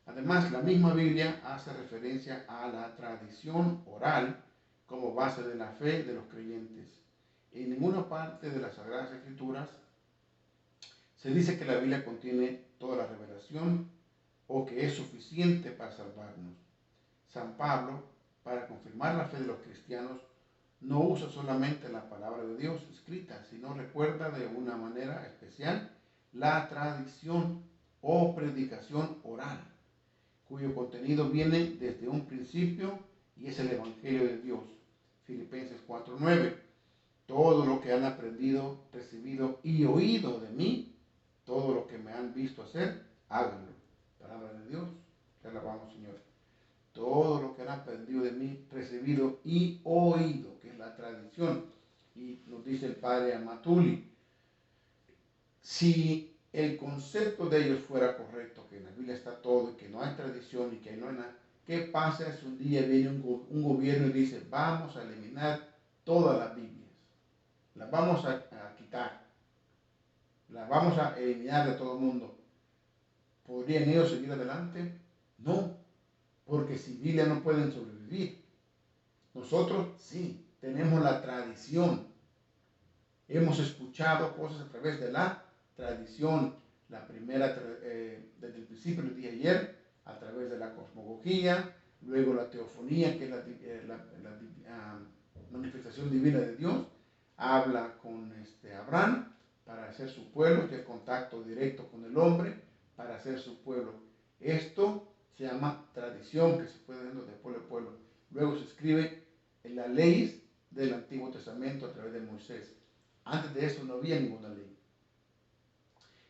Además, la misma Biblia hace referencia a la tradición oral como base de la fe de los creyentes. En ninguna parte de las Sagradas Escrituras se dice que la Biblia contiene toda la revelación o que es suficiente para salvarnos. San Pablo, para confirmar la fe de los cristianos, no usa solamente la palabra de Dios escrita, sino recuerda de una manera especial la tradición o predicación oral, cuyo contenido viene desde un principio y es el Evangelio de Dios. Filipenses 4:9. Todo lo que han aprendido, recibido y oído de mí, todo lo que me han visto hacer, háganlo. Palabra de Dios, te alabamos, Señor. Todo lo que han aprendido de mí, recibido y oído, que es la tradición. Y nos dice el padre Amatuli, si el concepto de ellos fuera correcto, que en la Biblia está todo y que no hay tradición y que no hay nada, ¿qué pasa si un día viene un gobierno y dice, vamos a eliminar todas las Biblias? Las vamos a quitar, las vamos a eliminar de todo el mundo. ¿Podrían ellos seguir adelante? No, porque sin Biblia no pueden sobrevivir. Nosotros sí, tenemos la tradición. Hemos escuchado cosas a través de la tradición. La primera, desde el principio, lo dije ayer, a través de la cosmología, luego la teofonía, que es la manifestación divina de Dios. Habla con Abraham para hacer su pueblo, que es contacto directo con el hombre, para hacer su pueblo. Esto se llama tradición, que se puede dar de pueblo a pueblo. Luego se escribe en las leyes del Antiguo Testamento a través de Moisés. Antes de eso no había ninguna ley.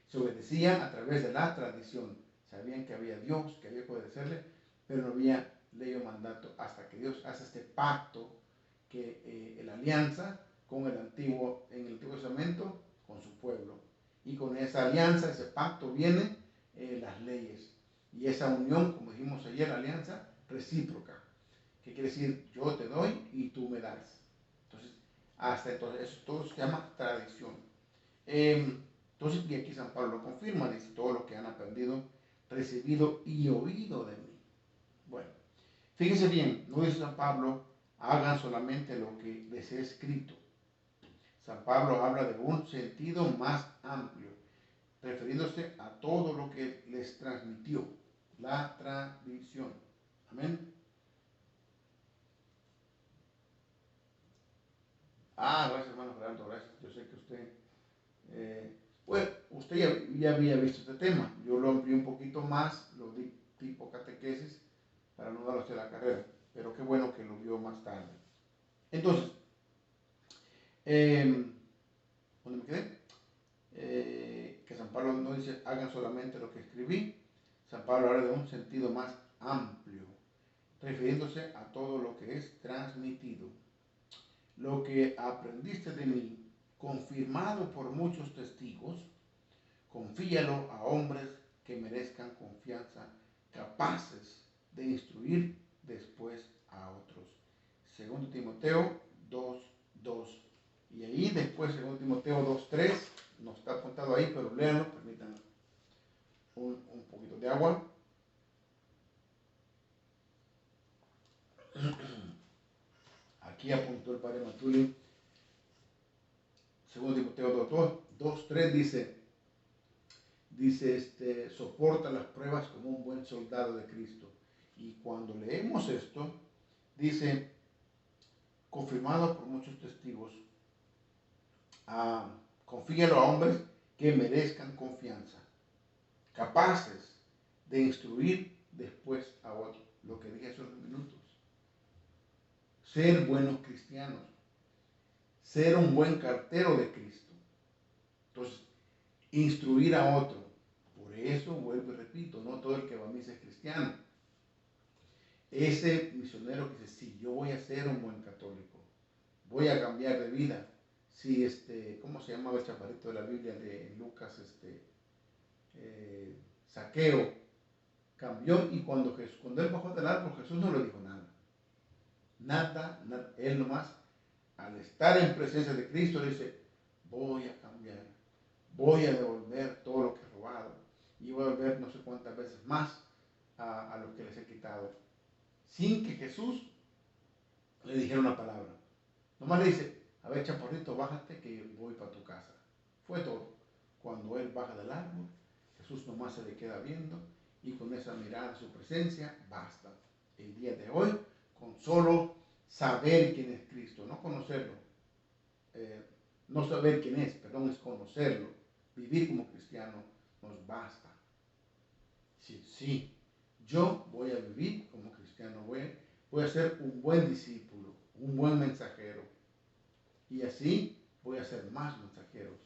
Se obedecía a través de la tradición. Sabían que había Dios, que había que obedecerle, pero no había ley o mandato hasta que Dios hace este pacto, que la alianza con en el Antiguo Testamento con su pueblo. Y con esa alianza, ese pacto, vienen las leyes. Y esa unión, como dijimos ayer, la alianza recíproca, que quiere decir yo te doy y tú me das. Entonces, hasta entonces, eso todo se llama tradición. Entonces, y aquí San Pablo lo confirma, dice todo lo que han aprendido, recibido y oído de mí. Bueno, fíjense bien, no dice San Pablo, hagan solamente lo que les he escrito. San Pablo habla de un sentido más amplio, refiriéndose a todo lo que les transmitió, la tradición. Amén. Gracias, hermano Gerardo, gracias. Yo sé que usted, pues, usted ya había visto este tema. Yo lo amplié un poquito más, lo di tipo catequesis, para no darlo hacia la carrera, pero qué bueno que lo vio más tarde. Entonces, ¿Dónde me quedé? Que San Pablo no dice hagan solamente lo que escribí. San Pablo habla de un sentido más amplio, refiriéndose a todo lo que es transmitido. Lo que aprendiste de mí, confirmado por muchos testigos, confíalo a hombres que merezcan confianza, capaces de instruir después a otros. Segundo Timoteo 2:2. Y ahí después, segundo Timoteo 2:3, no está apuntado ahí, pero léanlo, permítanme un poquito de agua. Aquí apuntó el padre Matuli. Segundo Timoteo 2:3 dice, soporta las pruebas como un buen soldado de Cristo. Y cuando leemos esto, dice, confirmado por muchos testigos, confíalo a hombres que merezcan confianza, capaces de instruir después a otros. Lo que dije hace unos minutos. Ser buenos cristianos, ser un buen cartero de Cristo. Entonces, instruir a otro. Por eso, vuelvo y repito, no todo el que va a misa es cristiano. Ese misionero que dice, sí, yo voy a ser un buen católico, voy a cambiar de vida. Si ¿cómo se llamaba el chaparrito de la Biblia de Lucas? Saqueo cambió, y cuando él bajó del árbol, Jesús no le dijo nada. Nada. Él nomás, al estar en presencia de Cristo, le dice, voy a cambiar, voy a devolver todo lo que he robado, y voy a devolver no sé cuántas veces más a los que les he quitado, sin que Jesús le dijera una palabra. Nomás le dice, a ver, chaparrito, bájate que voy para tu casa. Fue todo. Cuando él baja del árbol, Jesús nomás se le queda viendo, y con esa mirada, su presencia, basta. El día de hoy, con solo saber quién es Cristo, no conocerlo, no saber quién es, perdón, es conocerlo, vivir como cristiano, nos basta. Sí, yo voy a vivir como cristiano, voy a ser un buen discípulo, un buen mensajero, y así voy a ser más mensajeros.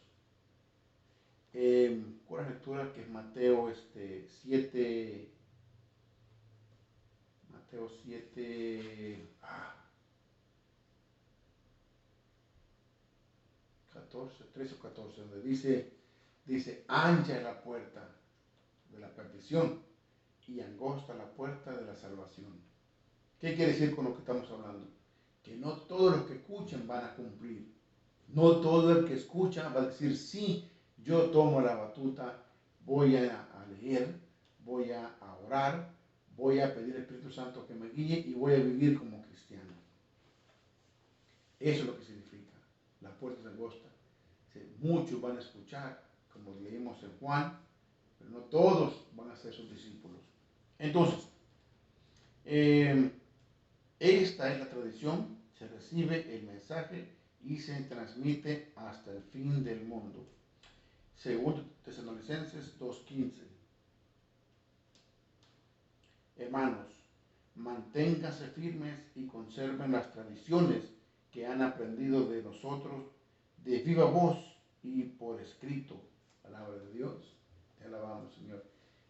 ¿Cuál es la lectura? Que es Mateo 7, Mateo 7, 14, 13 o 14, donde dice, ancha es la puerta de la perdición y angosta la puerta de la salvación. ¿Qué quiere decir con lo que estamos hablando? Que no todos los que escuchan van a cumplir. No todo el que escucha va a decir, sí, yo tomo la batuta, voy a leer, voy a orar, voy a pedir al Espíritu Santo que me guíe y voy a vivir como cristiano. Eso es lo que significa. La puerta es angosta. Muchos van a escuchar, como leímos en Juan, pero no todos van a ser sus discípulos. Entonces, esta es la tradición, se recibe el mensaje y se transmite hasta el fin del mundo. Segundo Tesalonicenses 2:15. Hermanos, manténganse firmes y conserven las tradiciones que han aprendido de nosotros de viva voz y por escrito. Palabra de Dios, te alabamos, Señor.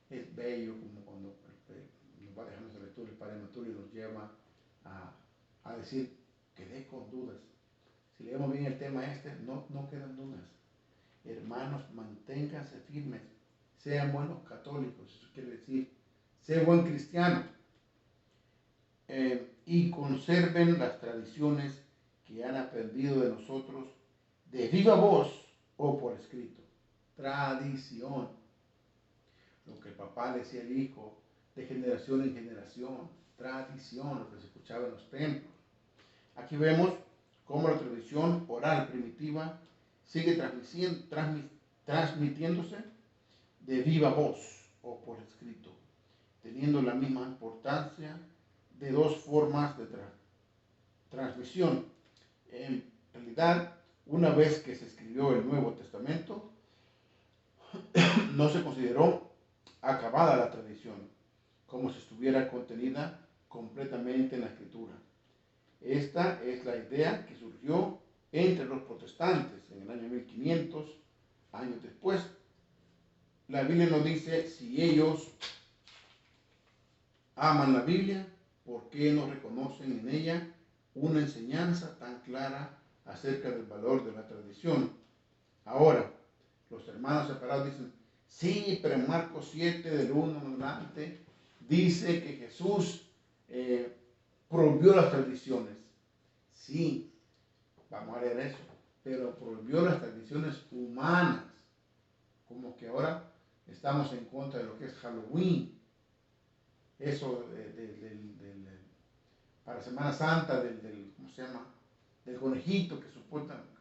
Es bello como cuando nos va dejando esa lectura el Padre Matulio y nos lleva a decir, quedé con dudas. Si leemos bien el tema no quedan dudas. Hermanos, manténganse firmes, sean buenos católicos, eso quiere decir, sé buen cristiano, y conserven las tradiciones que han aprendido de nosotros de viva voz o por escrito. Tradición, lo que el papá le decía al hijo, de generación en generación. Tradición, lo que se escuchaba en los templos. Aquí vemos cómo la tradición oral primitiva sigue transmitiéndose de viva voz o por escrito, teniendo la misma importancia de dos formas de transmisión. En realidad, una vez que se escribió el Nuevo Testamento, no se consideró acabada la tradición, como si estuviera contenida completamente en la Escritura. Esta es la idea que surgió entre los protestantes en el año 1500. 1500 años después. La Biblia nos dice, si ellos aman la Biblia, ¿por qué no reconocen en ella una enseñanza tan clara acerca del valor de la tradición? Ahora, los hermanos separados dicen, sí, pero en Marcos 7, del 1 en adelante, dice que Jesús prohibió las tradiciones. Sí, vamos a leer eso, pero prohibió las tradiciones humanas, como que ahora estamos en contra de lo que es Halloween, eso para Semana Santa, ¿cómo se llama? Del conejito que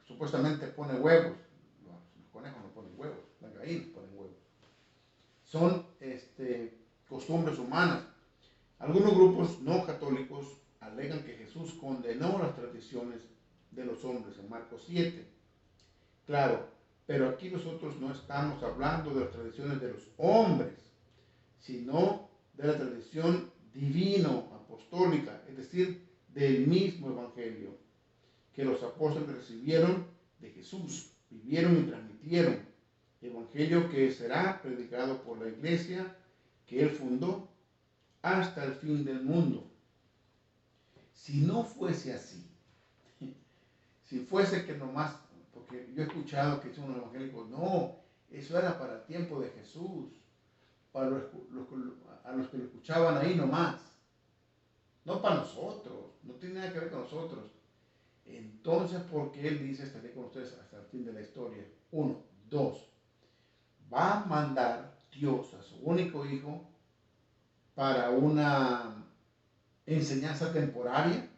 supuestamente pone huevos. Los conejos no ponen huevos, las gallinas ponen huevos. Son costumbres humanas. Algunos grupos no católicos alegan que Jesús condenó las tradiciones de los hombres en Marcos 7. Claro, pero aquí nosotros no estamos hablando de las tradiciones de los hombres, sino de la tradición divino, apostólica, es decir, del mismo evangelio que los apóstoles recibieron de Jesús, vivieron y transmitieron, evangelio que será predicado por la iglesia que él fundó hasta el fin del mundo. Si no fuese así, si fuese que nomás, porque yo he escuchado que son los evangélicos, no, eso era para el tiempo de Jesús, para a los que lo escuchaban ahí nomás, no para nosotros, no tiene nada que ver con nosotros. Entonces, ¿por qué él dice estaré con ustedes hasta el fin de la historia? 1, 2, va a mandar Dios a su único hijo para una enseñanza temporaria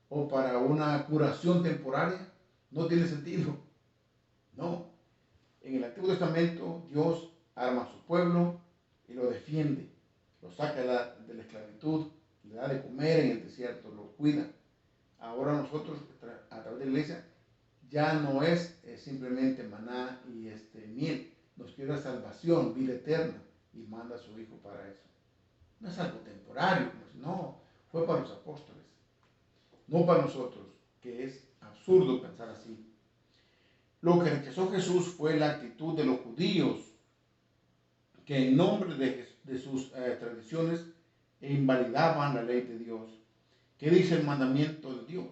o para una curación temporaria. No tiene sentido. No. En el Antiguo Testamento Dios arma a su pueblo y lo defiende, lo saca de la esclavitud, le da de comer en el desierto, lo cuida. Ahora nosotros a través de la iglesia ya no es simplemente maná y miel, nos quiere dar salvación, vida eterna, y manda a su hijo para eso. No es algo temporario, no, fue para los apóstoles, no para nosotros, que es absurdo pensar así. Lo que rechazó Jesús fue la actitud de los judíos, que en nombre de sus tradiciones invalidaban la ley de Dios. ¿Qué dice el mandamiento de Dios?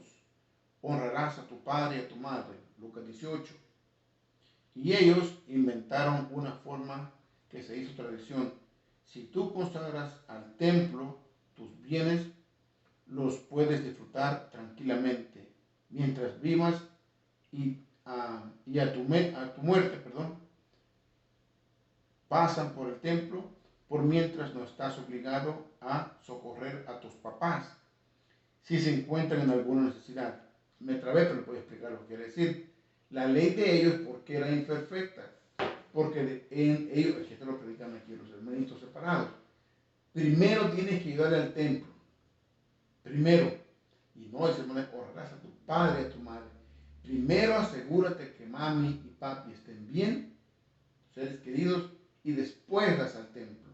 Honrarás a tu padre y a tu madre, Lucas 18. Y ellos inventaron una forma que se hizo tradición. Si tú consagras al templo tus bienes, los puedes disfrutar tranquilamente mientras vivas y a tu muerte, pasan por el templo por mientras no estás obligado a socorrer a tus papás si se encuentran en alguna necesidad. Me trabé, pero les voy a explicar lo que quiere decir. La ley de ellos, ¿por qué era imperfecta? Porque ellos, que esto lo predican aquí los hermanitos separados, primero tienes que ayudar al templo. Primero. Y no es honrarás a tu padre y a tu madre. Primero asegúrate que mami y papi estén bien, seres queridos, y después das al templo.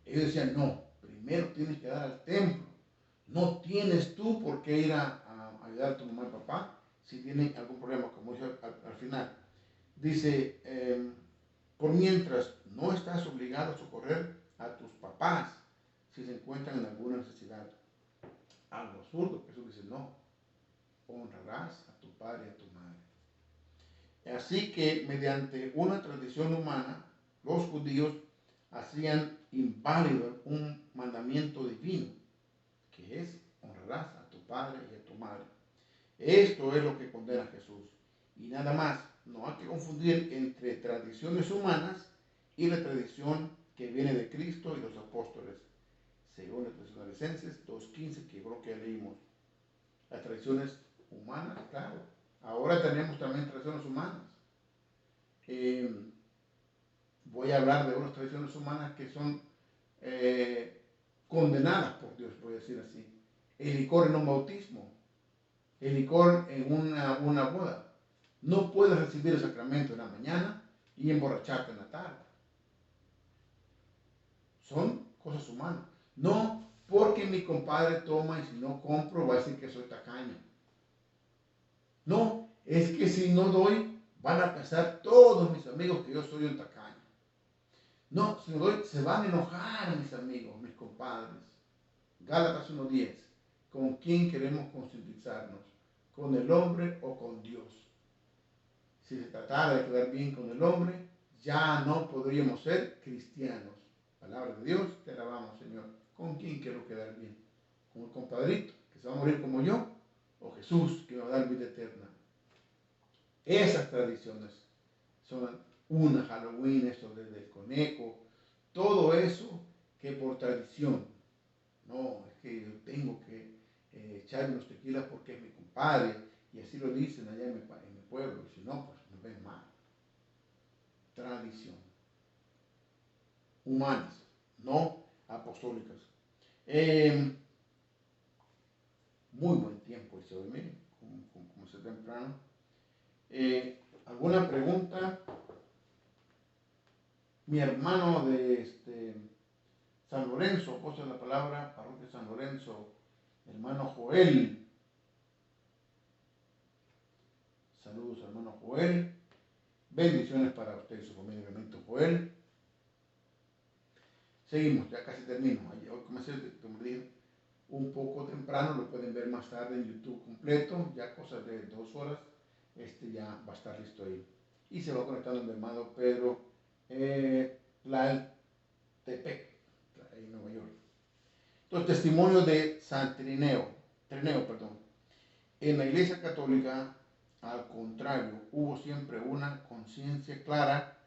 Ellos decían, no, primero tienes que dar al templo. No tienes tú por qué ir a ayudar a tu mamá y papá si tienen algún problema, como dice al final. Dice, por mientras no estás obligado a socorrer a tus papás si se encuentran en alguna necesidad. Algo absurdo, Jesús dice, no, honrarás a tu padre y a tu madre. Así que mediante una tradición humana, los judíos hacían inválido un mandamiento divino, que es honrarás a tu padre y a tu madre. Esto es lo que condena Jesús. Y nada más, no hay que confundir entre tradiciones humanas y la tradición que viene de Cristo y los apóstoles. Según la Tesalonicenses 2:15, que creo que ya leímos. Las tradiciones humanas, claro. Ahora tenemos también tradiciones humanas. Voy a hablar de unas tradiciones humanas que son condenadas por Dios, voy a decir así. El licor en un bautismo, el licor en una boda. No puedes recibir el sacramento en la mañana y emborracharte en la tarde. Son cosas humanas. No porque mi compadre toma y si no compro va a decir que soy tacaño. No, es que si no doy van a pensar todos mis amigos que yo soy un tacaño. No, se van a enojar mis amigos, mis compadres. Gálatas 1:10. ¿Con quién queremos concientizarnos? ¿Con el hombre o con Dios? Si se tratara de quedar bien con el hombre, ya no podríamos ser cristianos. Palabra de Dios, te alabamos, Señor. ¿Con quién quiero quedar bien? ¿Con el compadrito que se va a morir como yo? ¿O Jesús que me va a dar vida eterna? Esas tradiciones son una Halloween, eso desde el conejo, todo eso que por tradición. No, es que yo tengo que echarme unos tequilas porque es mi compadre, y así lo dicen allá en mi pueblo, si no, pues me ven mal. Tradición. Humanas, no apostólicas. Muy buen tiempo ese hoy, miren, como se temprano. ¿Alguna pregunta? Mi hermano de San Lorenzo, puso la palabra, parroquia San Lorenzo, hermano Joel. Saludos, hermano Joel. Bendiciones para usted y su familia, hermanito Joel. Seguimos, ya casi termino. Hoy comencé, como dije, un poco temprano, lo pueden ver más tarde en YouTube completo, ya cosas de 2 horas, ya va a estar listo ahí. Y se va conectando mi hermano Pedro Tlaltepec, ahí en Nueva York. Entonces, testimonio de San Trineo. En la Iglesia Católica, al contrario, hubo siempre una conciencia clara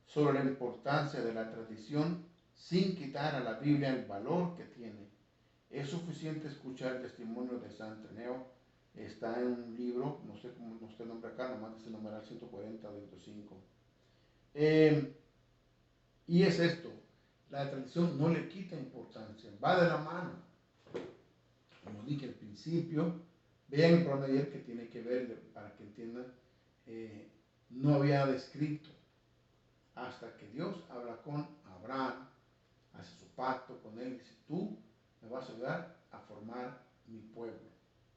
sobre la importancia de la tradición sin quitar a la Biblia el valor que tiene. Es suficiente escuchar el testimonio de San Trineo. Está en un libro, no sé cómo usted nombra acá, nomás dice el numeral 140 105. Y es esto, la tradición no le quita importancia, va de la mano. Como dije al principio, vean el programa de ayer que tiene que ver, para que entiendan, no había descrito hasta que Dios habla con Abraham, hace su pacto con él, dice, tú me vas a ayudar a formar mi pueblo.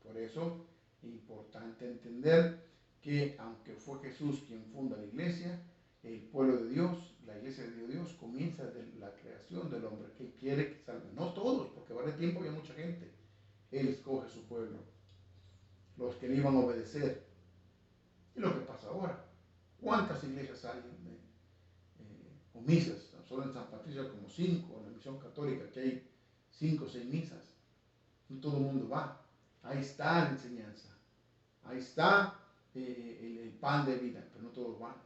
Por eso es importante entender que aunque fue Jesús quien funda la iglesia, el pueblo de Dios, la iglesia de Dios comienza desde la creación del hombre, que Él quiere que salga. No todos, porque va de tiempo había mucha gente. Él escoge su pueblo, los que le iban a obedecer. Y lo que pasa ahora, ¿cuántas iglesias hay o misas? Solo en San Patricio como 5, en la misión católica que hay 5 o 6 misas. No todo el mundo va. Ahí está la enseñanza. Ahí está el pan de vida, pero no todos van.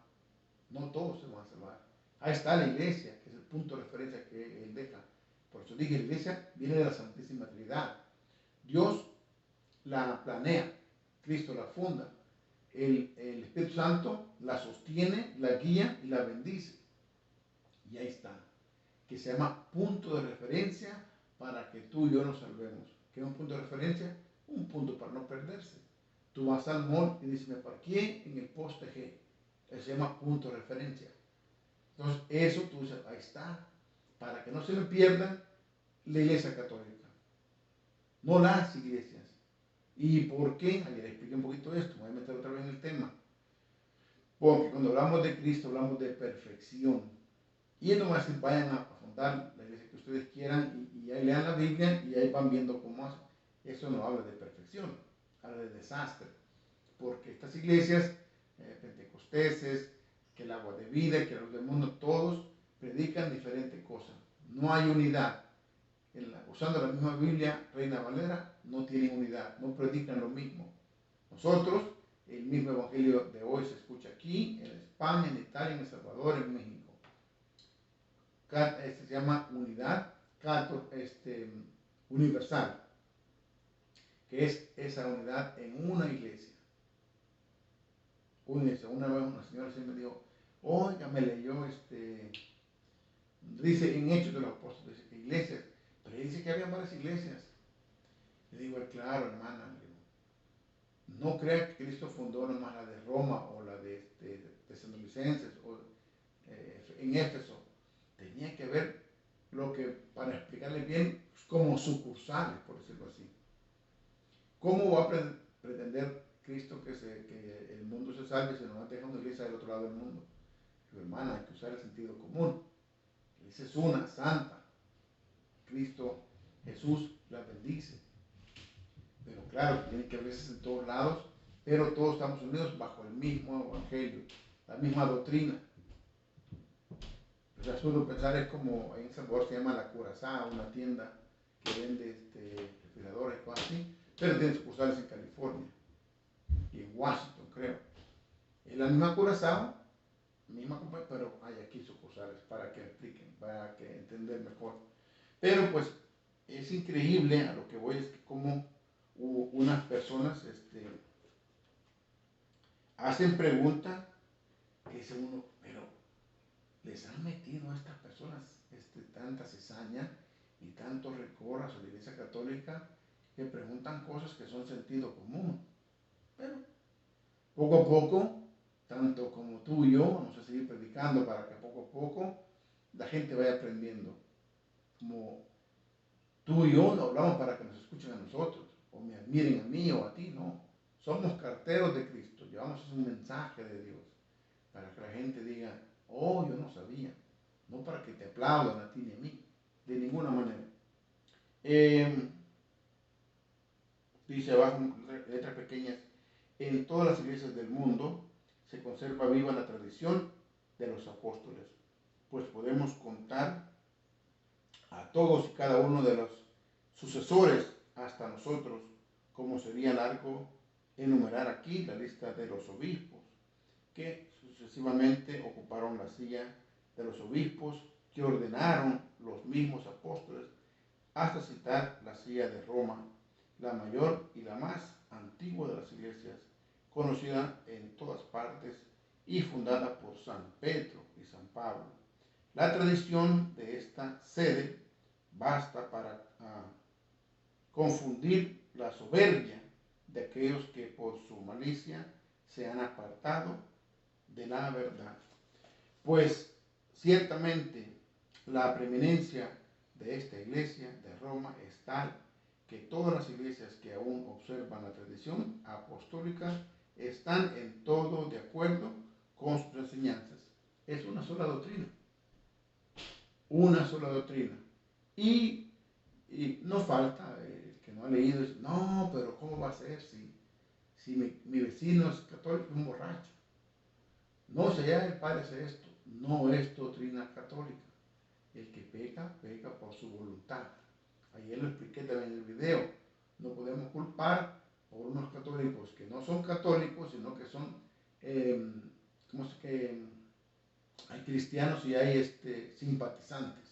No todos se van a salvar. Ahí está la iglesia, que es el punto de referencia que él deja. Por eso dije, la iglesia viene de la Santísima Trinidad. Dios la planea, Cristo la funda, el Espíritu Santo la sostiene, la guía y la bendice. Y ahí está, que se llama punto de referencia para que tú y yo nos salvemos. ¿Qué es un punto de referencia? Un punto para no perderse. Tú vas al mall y dices, me parqué en el poste G. Eso se llama punto de referencia. Entonces, eso tú dices, ahí está, para que no se le pierdan la iglesia católica. No las iglesias. ¿Y por qué? Ayer expliqué un poquito esto, me voy a meter otra vez en el tema. Porque cuando hablamos de Cristo, hablamos de perfección. Y él no va a decir, vayan a fundar la iglesia que ustedes quieran y ahí lean la Biblia y ahí van viendo cómo hacen. Eso no habla de perfección, habla de desastre. Porque estas iglesias, pentecosteses, que el agua de vida, que la luz del mundo, todos predican diferentes cosas. No hay unidad. Usando la misma Biblia, Reina Valera, no tienen unidad, no predican lo mismo. Nosotros, el mismo evangelio de hoy se escucha aquí, en España, en Italia, en El Salvador, en México. Se llama unidad universal, que es esa unidad en una iglesia. Una vez una señora se me dijo, oiga, me leyó dice en Hechos de los Apóstoles, iglesias, pero dice que había varias iglesias. Le digo, claro, hermana, no crea que Cristo fundó nomás la de Roma o la de Tesalonicenses o en Éfeso. Tenía que ver lo que, para explicarle bien, como sucursales, por decirlo así. ¿Cómo va a pretender Cristo que el mundo se salve, se nos deja una iglesia del otro lado del mundo. Pero hermana, hay que usar el sentido común. Esa es una santa. Cristo Jesús la bendice. Pero claro, tiene que verse en todos lados, pero todos estamos unidos bajo el mismo evangelio, la misma doctrina. Pues absurdo pensar, es como en Salvador se llama La Curazao, una tienda que vende refrigeradores, cosas así, pero tiene sucursales en California y en Washington, creo. Es la misma Curazao, misma compañía, pero hay aquí sucursales para que expliquen, para que entender mejor. Pero pues es increíble, a lo que voy es que como unas personas hacen preguntas que dice uno, pero les han metido a estas personas tanta cizaña y tanto rencor a la Iglesia Católica que preguntan cosas que son sentido común. Pero poco a poco, tanto como tú y yo, vamos a seguir predicando para que poco a poco la gente vaya aprendiendo. Como tú y yo no hablamos para que nos escuchen a nosotros, o me admiren a mí o a ti, no. Somos carteros de Cristo, llevamos un mensaje de Dios, para que la gente diga, oh, yo no sabía, no para que te aplaudan a ti ni a mí, de ninguna manera. Dice abajo, letras pequeñas, en todas las iglesias del mundo se conserva viva la tradición de los apóstoles, pues podemos contar a todos y cada uno de los sucesores hasta nosotros, como sería largo enumerar aquí la lista de los obispos, que sucesivamente ocuparon la silla de los obispos que ordenaron los mismos apóstoles, hasta citar la silla de Roma, la mayor y la más antigua de las iglesias, conocida en todas partes y fundada por San Pedro y San Pablo. La tradición de esta sede basta para confundir la soberbia de aquellos que por su malicia se han apartado de la verdad. Pues ciertamente la preeminencia de esta iglesia de Roma es tal que todas las iglesias que aún observan la tradición apostólica están en todo de acuerdo con sus enseñanzas. Es una sola doctrina. Una sola doctrina. Y no falta, el que no ha leído, dice, no, pero ¿cómo va a ser si mi vecino es católico, es un borracho? No, si ya el padre hace esto, no es doctrina católica. El que peca, peca por su voluntad. Ayer lo expliqué también en el video. No podemos culpar por unos católicos que no son católicos, sino que son, hay cristianos y hay simpatizantes.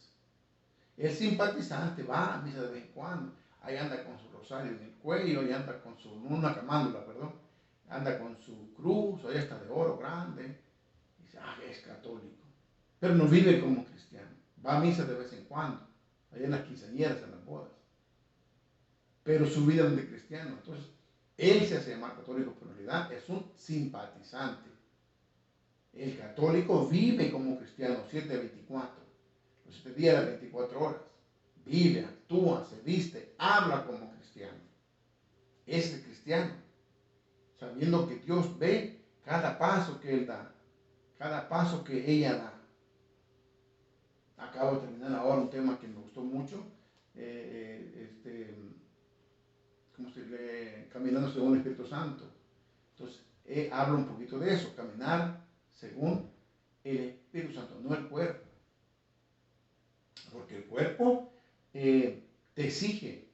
El simpatizante va a misa de vez en cuando, ahí anda con su rosario en el cuello, ahí anda con una camándula, perdón, anda con su cruz, ahí está de oro grande, y dice, es católico, pero no vive como cristiano, va a misa de vez en cuando, ahí en las quinceañeras, en las bodas, pero su vida no es de cristiano. Entonces él se hace llamar católico, pero en realidad es un simpatizante. El católico vive como cristiano 7/24, los 7 días, las 24 horas, vive, actúa, se viste, habla como cristiano. Es el cristiano, sabiendo que Dios ve cada paso que él da, cada paso que ella da. Acabo de terminar ahora un tema que me gustó mucho, caminando según el Espíritu Santo. Entonces, habla un poquito de eso, caminar según el Espíritu Santo, no el cuerpo. Porque el cuerpo te exige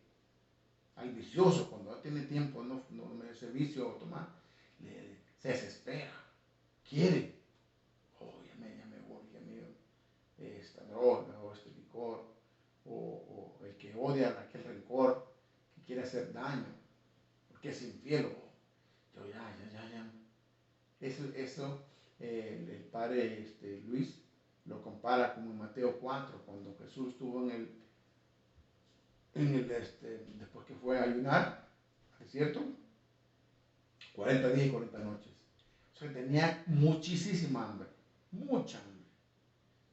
al vicioso, cuando no tiene tiempo, no ese vicio tomar, se desespera, quiere, ya me voy, esta droga o este licor, o el que odia aquel rencor, que quiere hacer daño, porque es infiel, yo ya. Eso el padre Luis lo compara como en Mateo 4, cuando Jesús estuvo después que fue a ayunar, ¿es cierto? 40 días y 40 noches. O sea, tenía muchísima hambre, mucha hambre.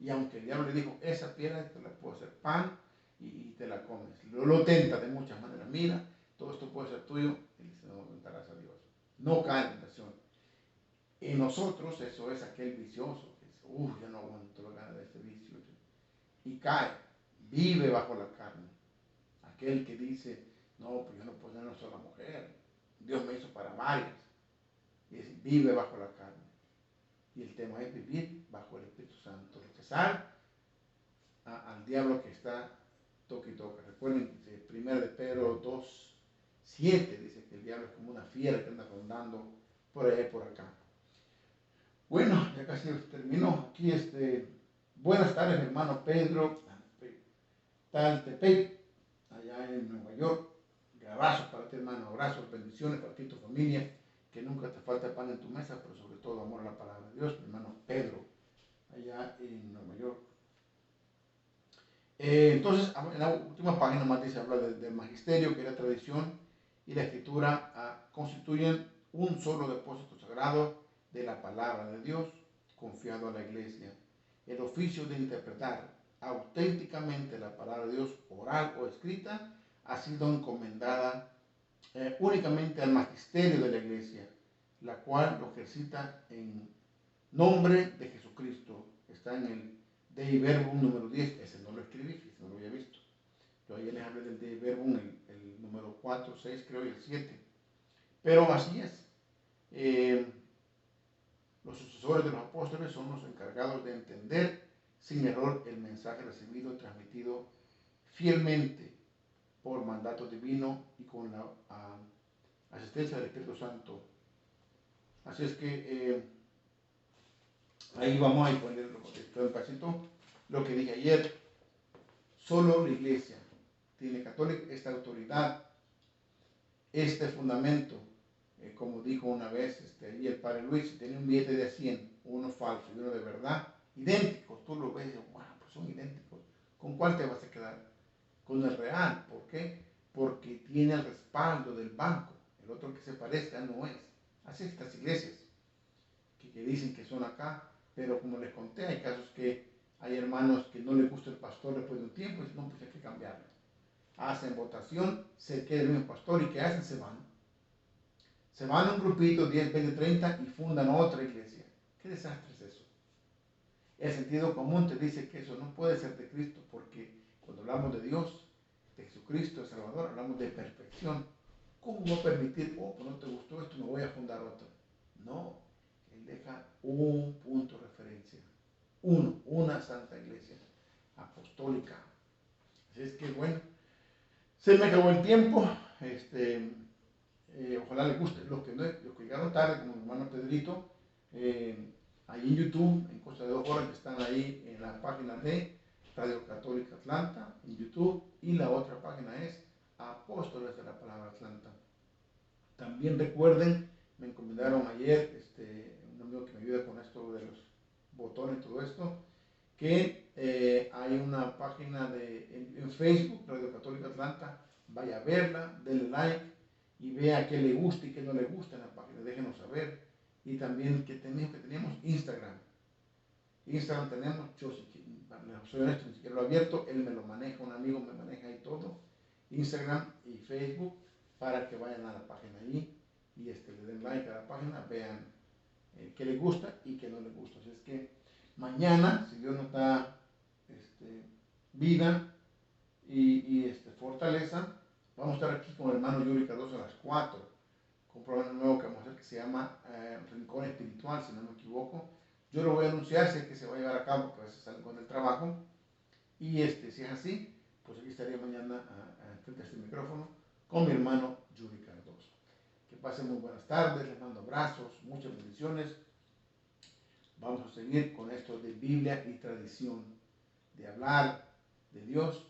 Y aunque el diablo le dijo, esa piedra te la puedo hacer pan y te la comes. Lo tenta de muchas maneras. Mira, todo esto puede ser tuyo. Y dice, no, tentarás a Dios. no cae en tentación. En nosotros eso es aquel vicioso que dice, ya no aguanto la gana de este vicio. Y cae, vive bajo la carne. Aquel que dice, no, pues yo no puedo tener una sola mujer. Dios me hizo para varias. Y vive bajo la carne. Y el tema es vivir bajo el Espíritu Santo. Rechazar al diablo que está toque y toque. Recuerden, 1 de Pedro 2:7 dice que el diablo es como una fiera que anda rondando por allá y por acá. Bueno, ya casi terminó. Aquí buenas tardes, mi hermano Pedro Taltepec, allá en Nueva York. Abrazos para ti, hermano. Abrazos, bendiciones para ti y tu familia. Que nunca te falte pan en tu mesa, pero sobre todo amor a la palabra de Dios. Mi hermano Pedro, allá en Nueva York. Entonces, en la última página más dice, habla del magisterio, que la tradición y la escritura constituyen un solo depósito sagrado de la palabra de Dios, confiado a la iglesia. El oficio de interpretar auténticamente la palabra de Dios, oral o escrita, ha sido encomendada únicamente al magisterio de la iglesia, la cual lo ejercita en nombre de Jesucristo. Está en el Dei Verbum número 10, ese no lo escribí, ese no lo había visto. Yo ayer les hablé del Dei Verbum, el número 4, 6 creo y el 7. Pero así es. Los sucesores de los apóstoles son los encargados de entender sin error el mensaje recibido y transmitido fielmente por mandato divino y con la asistencia del Espíritu Santo. Así es que ahí vamos a poner todo el pasito. Lo que dije ayer, solo la iglesia tiene católica esta autoridad, este fundamento. Como dijo una vez ahí el padre Luis, tenía un billete de 100, uno falso y uno de verdad, idénticos. Tú lo ves y dices, wow, pues son idénticos. ¿Con cuál te vas a quedar? Con el real. ¿Por qué? Porque tiene el respaldo del banco. El otro que se parezca no es. Así estas iglesias que dicen que son acá, pero como les conté, hay casos que hay hermanos que no les gusta el pastor después de un tiempo y dicen, no, pues hay que cambiarlo. Hacen votación, se queda el mismo pastor y ¿qué hacen? Se van. Se van a un grupito, 10, 20, 30 y fundan otra iglesia. ¿Qué desastre es eso? El sentido común te dice que eso no puede ser de Cristo, porque cuando hablamos de Dios, de Jesucristo, de Salvador, hablamos de perfección. ¿Cómo va a permitir, pues no te gustó esto, me voy a fundar otro? No, Él deja un punto de referencia. Una santa iglesia apostólica. Así es que bueno, se me acabó el tiempo. Ojalá les guste. Los que llegaron tarde, como mi hermano Pedrito, ahí en YouTube, en cosa de 2 horas, que están ahí en la página de Radio Católica Atlanta, en YouTube, y la otra página es Apóstoles de la Palabra Atlanta. También recuerden, me encomendaron ayer, un amigo que me ayuda con esto de los botones y todo esto, que hay una página en Facebook, Radio Católica Atlanta. Vaya a verla, denle like y vea qué le gusta y qué no le gusta en la página, déjenos saber. Y también que teníamos Instagram. Instagram tenemos, yo soy honesto, ni siquiera lo he abierto, él me lo maneja, un amigo me maneja ahí todo. Instagram y Facebook, para que vayan a la página ahí y le den like a la página, vean qué les gusta y qué no les gusta. Así es que mañana, si Dios nos da vida y fortaleza, vamos a estar aquí con el hermano Yuri Cardoso a las 4, con un programa nuevo que vamos a hacer que se llama Rincón Espiritual, si no me equivoco. Yo lo voy a anunciar, sé que se va a llevar a cabo, porque a veces salen con el trabajo. Y si es así, pues aquí estaría mañana frente a este micrófono con mi hermano Yuri Cardoso. Que pasen muy buenas tardes, les mando abrazos, muchas bendiciones. Vamos a seguir con esto de Biblia y tradición, de hablar de Dios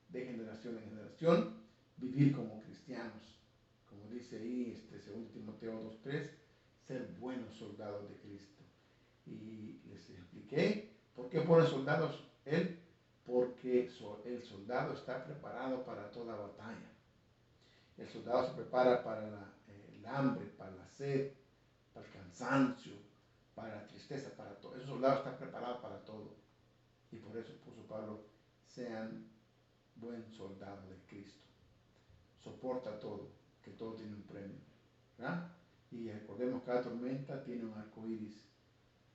de generación en generación, vivir como cristianos, como dice ahí 2 Timoteo 2:3, ser buenos soldados de Cristo. Y les expliqué por qué pone soldados él, porque el soldado está preparado para toda batalla. El soldado se prepara para el hambre, para la sed, para el cansancio, para la tristeza, para todo. Ese soldado está preparado para todo. Y por eso puso Pablo, sean buen soldado de Cristo. Soporta todo, que todo tiene un premio. ¿Verdad? Y recordemos que cada tormenta tiene un arco iris.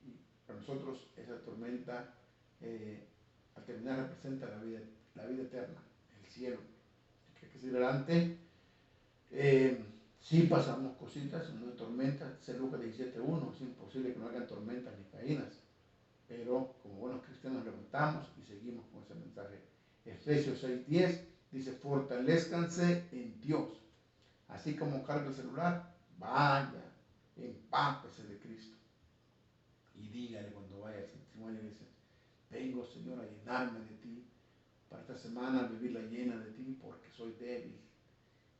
Y para nosotros esa tormenta al terminar representa la vida eterna, el cielo. Que hay que seguir adelante. Sí pasamos cositas, no hay tormentas. Dice Lucas 17:1, es imposible que no hagan tormentas ni caídas. Pero como buenos cristianos levantamos y seguimos con ese mensaje. Efesios 6:10 dice, fortalezcanse en Dios. Así como carga el celular, vaya, empápese de Cristo. Y dígale cuando vaya al testimonio de la iglesia, vengo Señor a llenarme de ti, para esta semana vivirla llena de ti porque soy débil.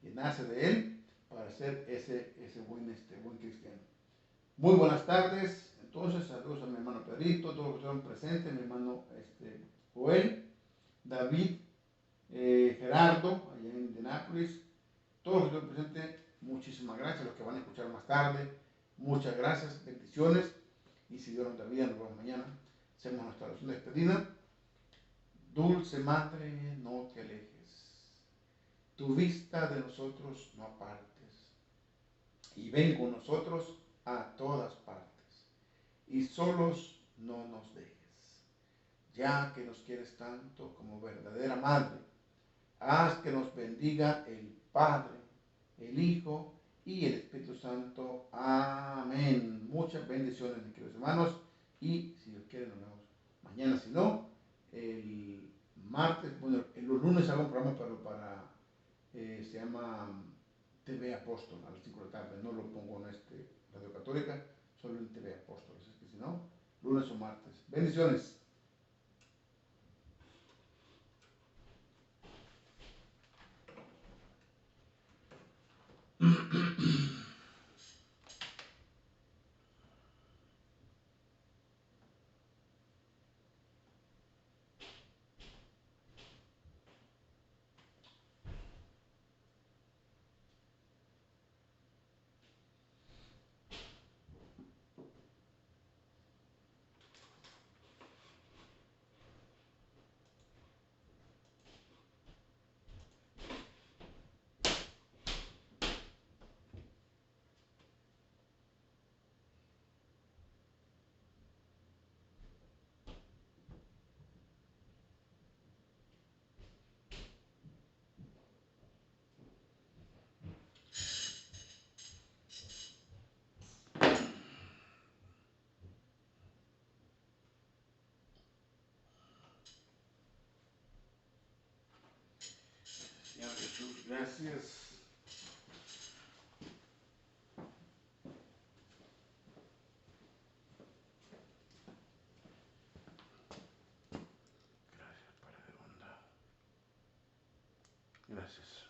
Llenarse de Él para ser ese buen cristiano. Muy buenas tardes. Entonces, saludos a mi hermano Pedrito, todos los que están presentes, mi hermano Joel, David, Gerardo, allá en Indianápolis, todos los que están presentes, muchísimas gracias. Los que van a escuchar más tarde, muchas gracias, bendiciones. Y si Dios nos da vida, nos vemos mañana. Hacemos nuestra oración de despedida. Dulce Madre, no te alejes. Tu vista de nosotros no apartes. Y ven con nosotros a todas partes. Y solos no nos dejes, ya que nos quieres tanto como verdadera madre. Haz que nos bendiga el Padre, el Hijo y el Espíritu Santo. Amén. Muchas bendiciones, mis queridos hermanos. Y si Dios quiere, nos vemos mañana. Si no, el martes, bueno, los lunes hago un programa se llama TV Apóstol a las 5 de la tarde. No lo pongo en Radio Católica, solo en TV Apóstol. Así que si no, lunes o martes. Bendiciones. Señor Jesús, gracias. Gracias, Padre de bondad. Gracias.